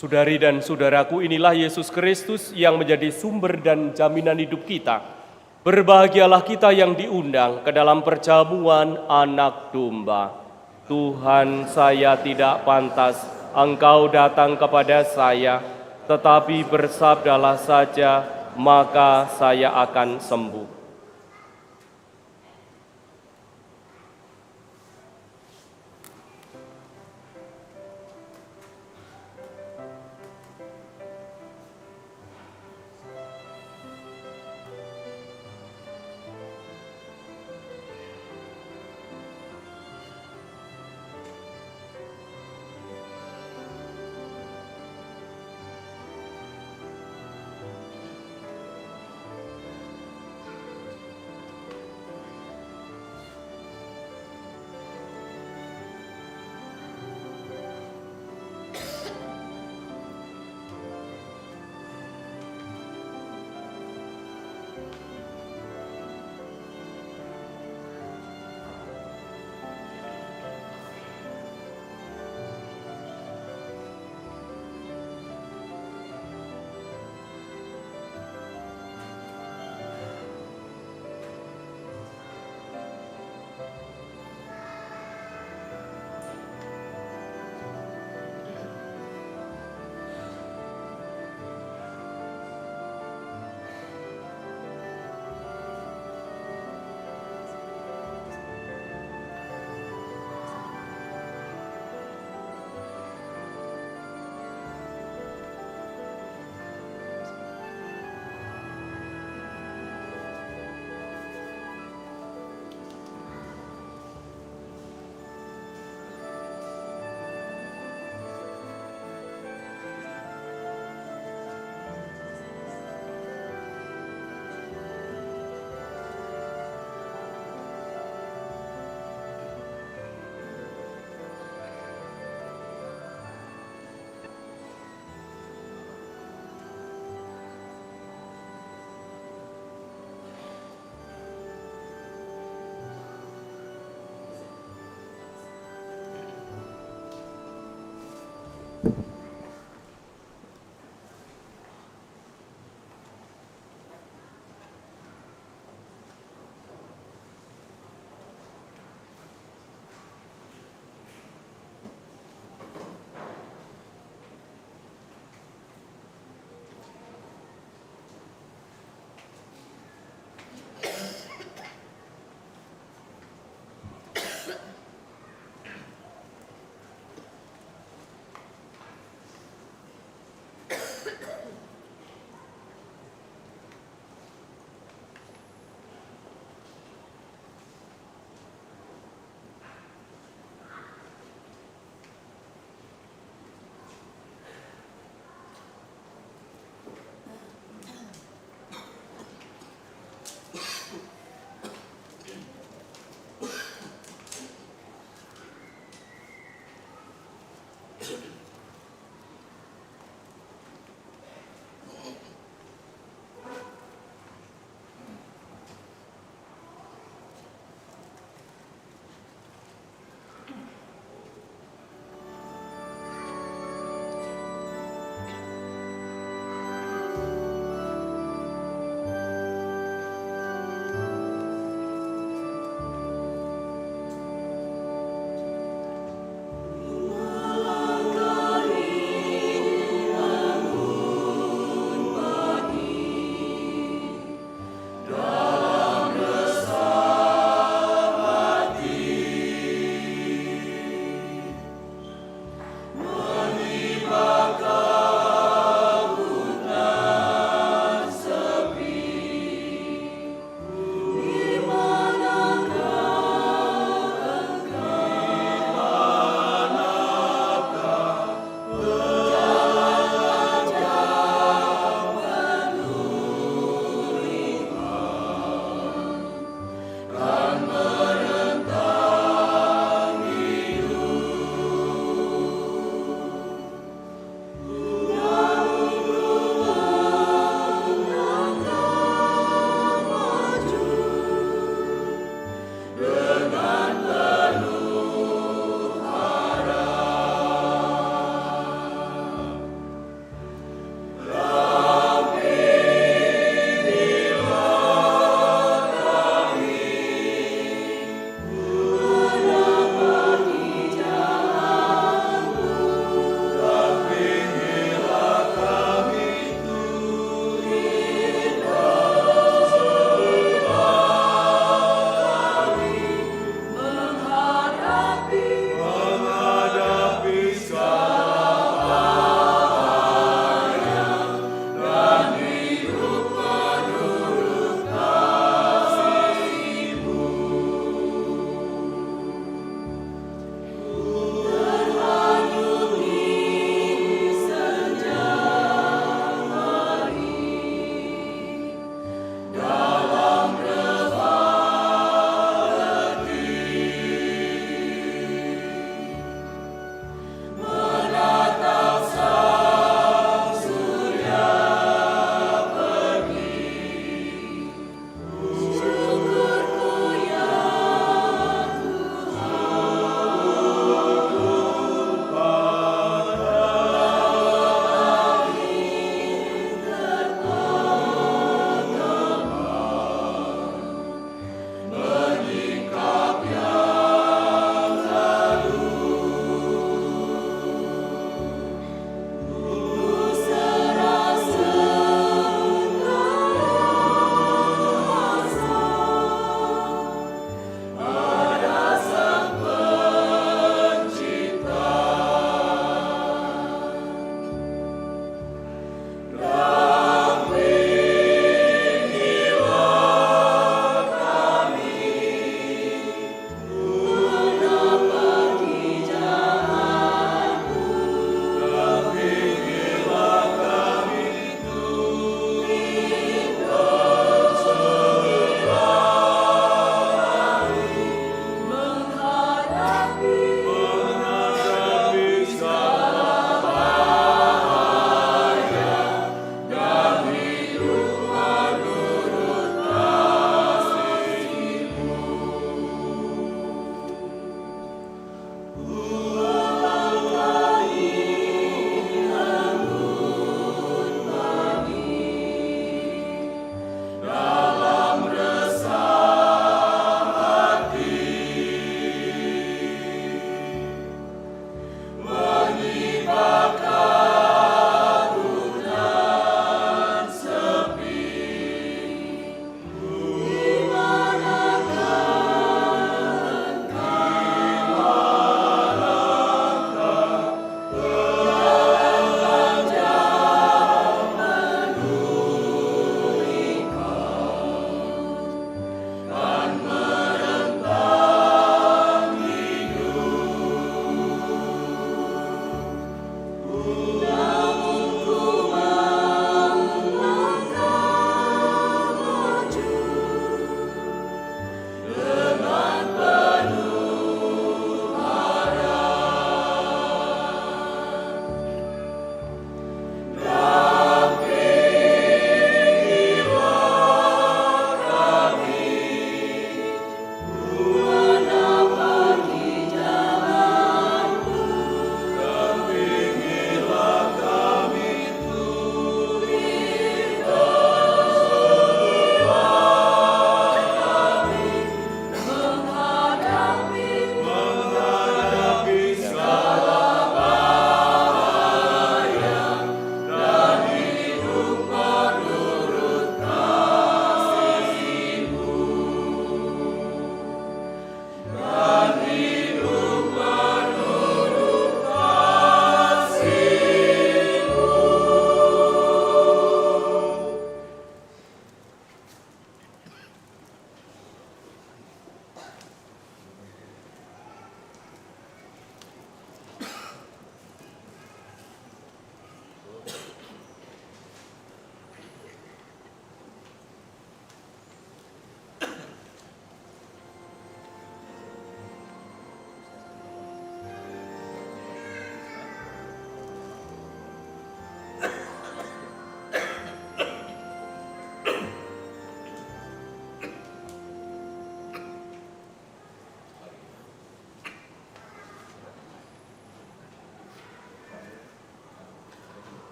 Saudari dan saudaraku, inilah Yesus Kristus yang menjadi sumber dan jaminan hidup kita. Berbahagialah kita yang diundang ke dalam perjamuan Anak Domba. Tuhan, saya tidak pantas Engkau datang kepada saya, tetapi bersabdalah saja, maka saya akan sembuh.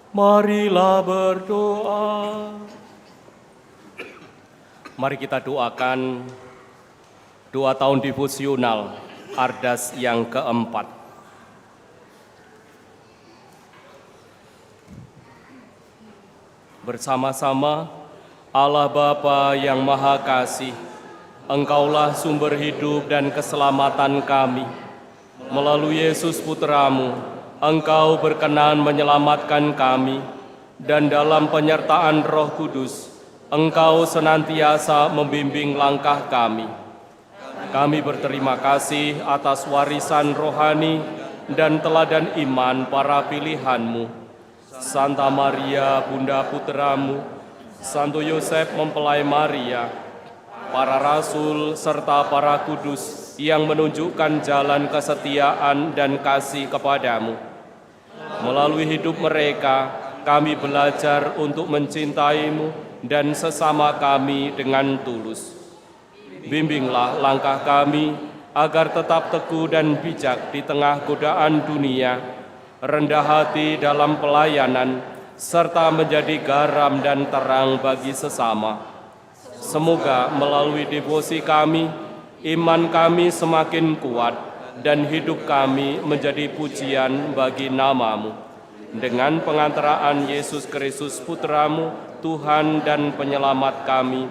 Marilah berdoa. Mari kita doakan doa tahun devosional Ardas yang keempat. Bersama-sama, Allah Bapa yang Maha Kasih, Engkaulah sumber hidup dan keselamatan kami. Melalui Yesus Putramu, Engkau berkenan menyelamatkan kami, dan dalam penyertaan Roh Kudus, Engkau senantiasa membimbing langkah kami. Kami berterima kasih atas warisan rohani dan teladan iman para pilihan-Mu. Santa Maria, Bunda Putramu, Santo Yosef mempelai Maria, para rasul serta para kudus yang menunjukkan jalan kesetiaan dan kasih kepadamu. Melalui hidup mereka, kami belajar untuk mencintai-Mu dan sesama kami dengan tulus. Bimbinglah langkah kami agar tetap teguh dan bijak di tengah godaan dunia, rendah hati dalam pelayanan, serta menjadi garam dan terang bagi sesama. Semoga melalui devosi kami, iman kami semakin kuat dan hidup kami menjadi pujian bagi nama-Mu. Dengan pengantaraan Yesus Kristus Putramu, Tuhan dan Penyelamat kami,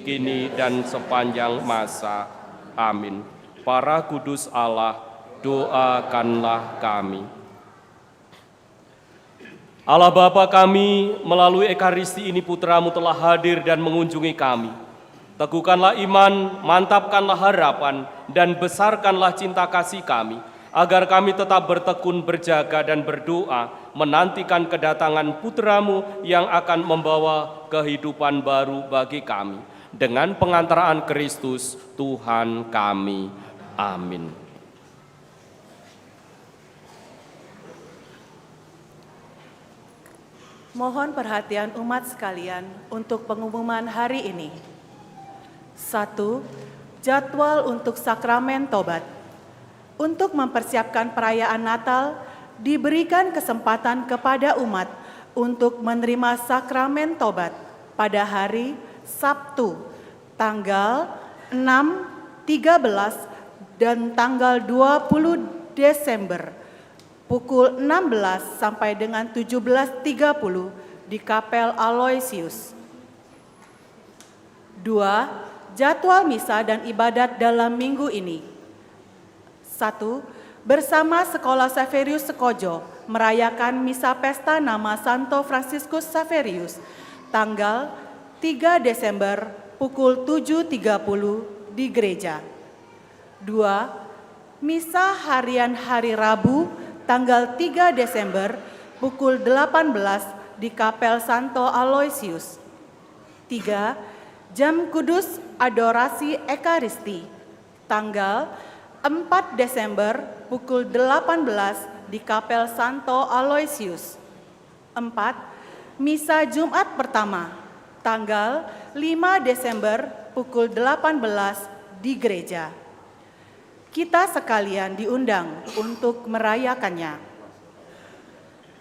kini dan sepanjang masa. Amin. Para kudus Allah, doakanlah kami. Allah Bapa kami, melalui Ekaristi ini Putramu telah hadir dan mengunjungi kami. Teguhkanlah iman, mantapkanlah harapan, dan besarkanlah cinta kasih kami, agar kami tetap bertekun, berjaga, dan berdoa, menantikan kedatangan Putramu yang akan membawa kehidupan baru bagi kami. Dengan pengantaraan Kristus, Tuhan kami. Amin. Mohon perhatian umat sekalian untuk pengumuman hari ini. 1. Jadwal untuk sakramen tobat. Untuk mempersiapkan perayaan Natal, diberikan kesempatan kepada umat untuk menerima sakramen tobat pada hari Sabtu, tanggal 6, 13, dan tanggal 20 Desember, pukul 16 sampai dengan 17.30 di Kapel Aloysius. 2. Jadwal misa dan ibadat dalam minggu ini. 1. Bersama Sekolah Saverius Sekojo merayakan misa pesta nama Santo Fransiskus Saverius, tanggal 3 Desember pukul 7.30 di gereja. 2. Misa harian hari Rabu tanggal 3 Desember pukul 18 di Kapel Santo Aloysius. 3. Jam Kudus Adorasi Ekaristi tanggal 4 Desember pukul 18 di Kapel Santo Aloysius. 4. Misa Jumat pertama tanggal 5 Desember pukul 18 di gereja. Kita sekalian diundang untuk merayakannya.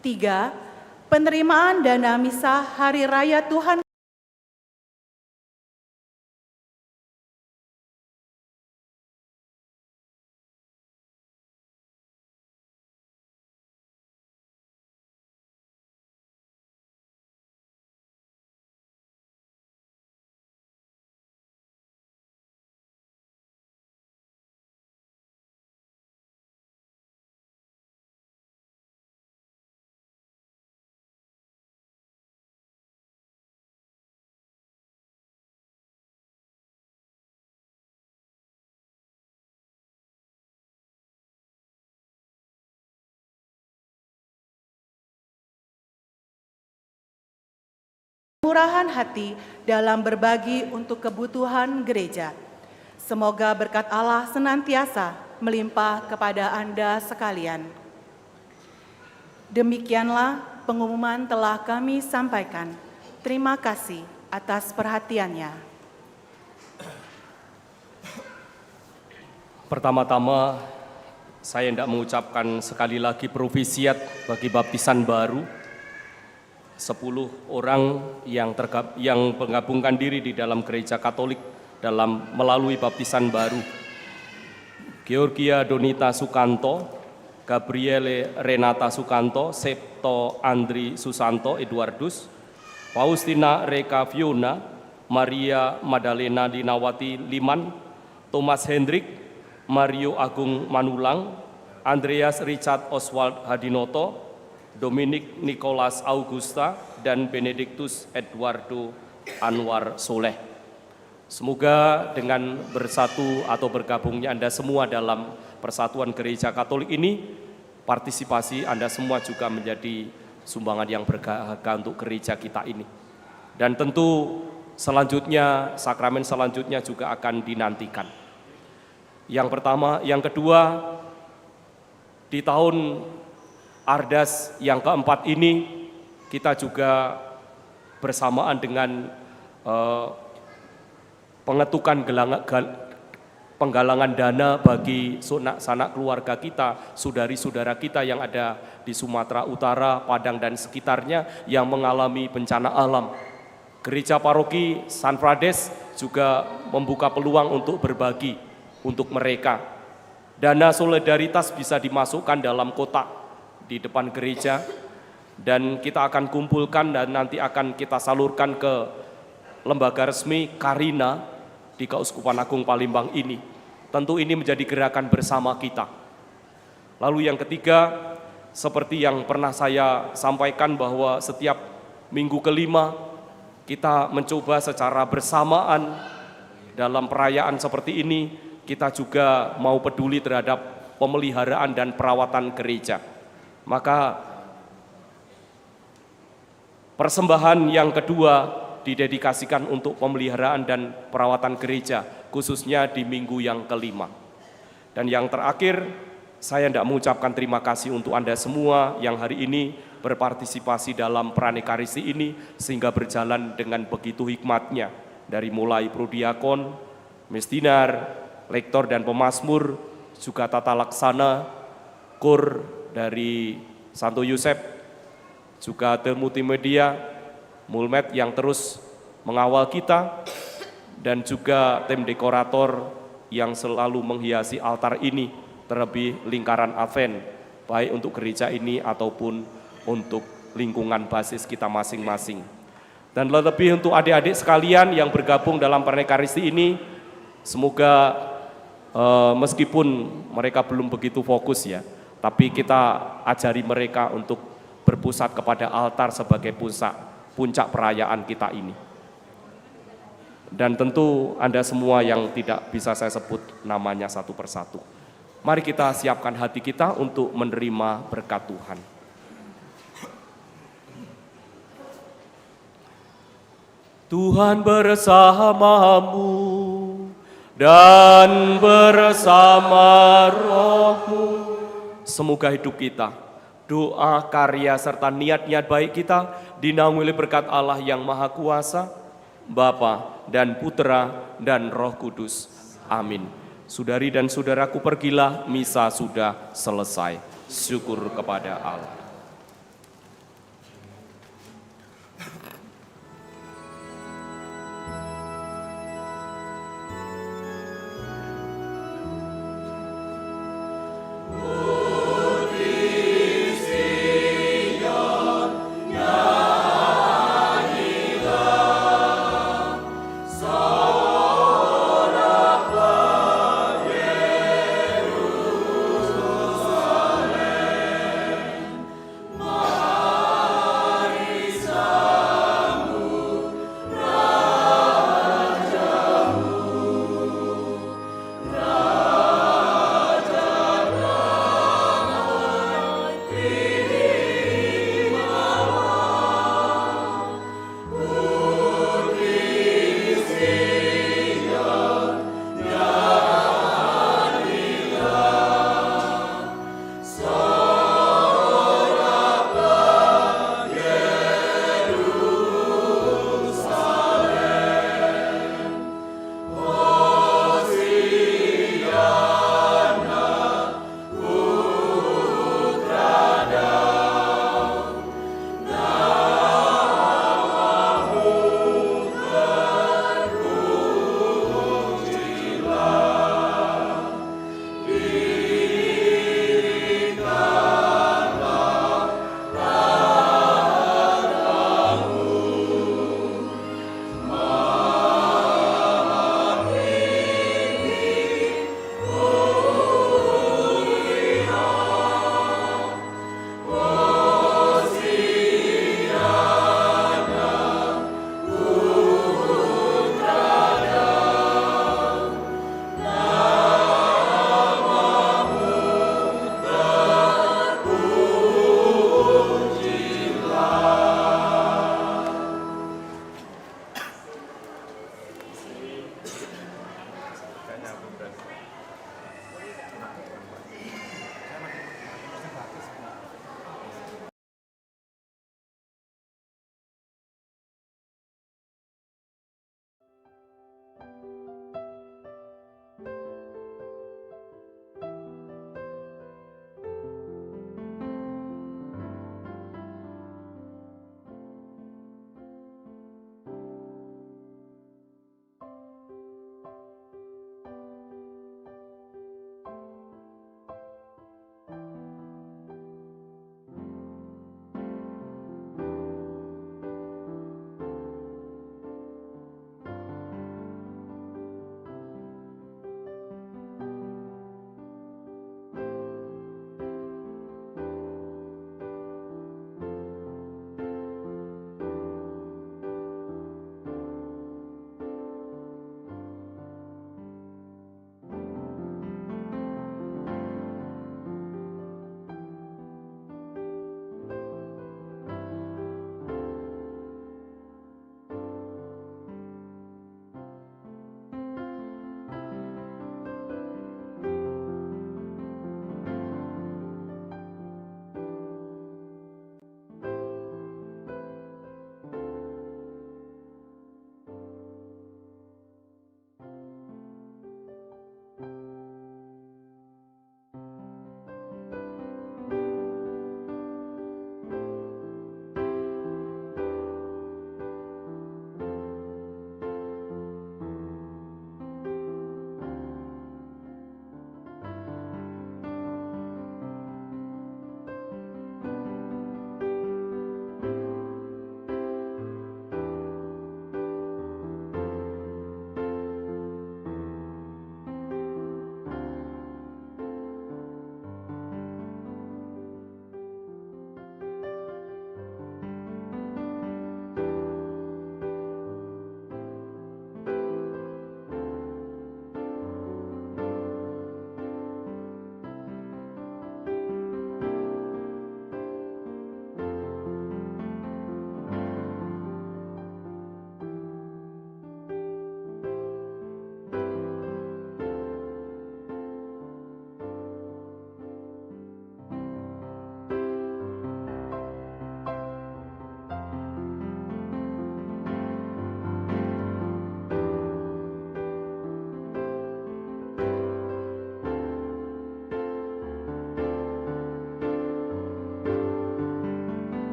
3. Penerimaan dana misa Hari Raya Tuhan murahan hati dalam berbagi untuk kebutuhan gereja. Semoga berkat Allah senantiasa melimpah kepada Anda sekalian. Demikianlah pengumuman telah kami sampaikan. Terima kasih atas perhatiannya. Pertama-tama, saya hendak mengucapkan sekali lagi provisiat bagi baptisan baru 10 orang yang menggabungkan diri di dalam gereja Katolik melalui baptisan baru. Georgia Donita Sukanto, Gabriele Renata Sukanto, Septo Andri Susanto Eduardus, Faustina Reka Fiona, Maria Madalena Dinawati Liman, Thomas Hendrik, Mario Agung Manulang, Andreas Richard Oswald Hadinoto, Dominic Nicholas Augusta, dan Benedictus Eduardo Anwar Soleh. Semoga dengan bersatu atau bergabungnya Anda semua dalam Persatuan Gereja Katolik ini, partisipasi Anda semua juga menjadi sumbangan yang berharga untuk gereja kita ini. Dan tentu selanjutnya, sakramen selanjutnya juga akan dinantikan. Yang pertama, yang kedua, di tahun Ardas yang keempat ini, kita juga bersamaan dengan pengetukan penggalangan dana bagi sanak keluarga kita, saudari-saudara kita yang ada di Sumatera Utara, Padang dan sekitarnya yang mengalami bencana alam. Gereja Paroki San Frades juga membuka peluang untuk berbagi untuk mereka. Dana solidaritas bisa dimasukkan dalam kotak di depan gereja dan kita akan kumpulkan dan nanti akan kita salurkan ke lembaga resmi Karina di Keuskupan Agung Palembang ini. Tentu ini menjadi gerakan bersama kita. Lalu yang ketiga, seperti yang pernah saya sampaikan bahwa setiap minggu kelima kita mencoba secara bersamaan dalam perayaan seperti ini, kita juga mau peduli terhadap pemeliharaan dan perawatan gereja. Maka persembahan yang kedua didedikasikan untuk pemeliharaan dan perawatan gereja, khususnya di minggu yang kelima. Dan yang terakhir, saya tidak mengucapkan terima kasih untuk Anda semua yang hari ini berpartisipasi dalam Pranekarisi ini, sehingga berjalan dengan begitu hikmatnya, dari mulai prodiakon, mestinar, lektor dan pemazmur, juga tata laksana, kur dari Santo Yosef, juga tim multimedia, Mulmed yang terus mengawal kita, dan juga tim dekorator yang selalu menghiasi altar ini, terlebih lingkaran Advent, baik untuk gereja ini ataupun untuk lingkungan basis kita masing-masing. Dan lebih untuk adik-adik sekalian yang bergabung dalam Pranekarisi ini, semoga meskipun mereka belum begitu fokus ya, tapi kita ajari mereka untuk berpusat kepada altar sebagai puncak perayaan kita ini. Dan tentu Anda semua yang tidak bisa saya sebut namanya satu persatu. Mari kita siapkan hati kita untuk menerima berkat Tuhan. Tuhan bersamamu dan bersama rohmu. Semoga hidup kita, doa, karya, serta niat-niat baik kita dinaungi oleh berkat Allah yang Maha Kuasa, Bapa dan Putra dan Roh Kudus. Amin. Saudari dan saudaraku, pergilah, misa sudah selesai. Syukur kepada Allah.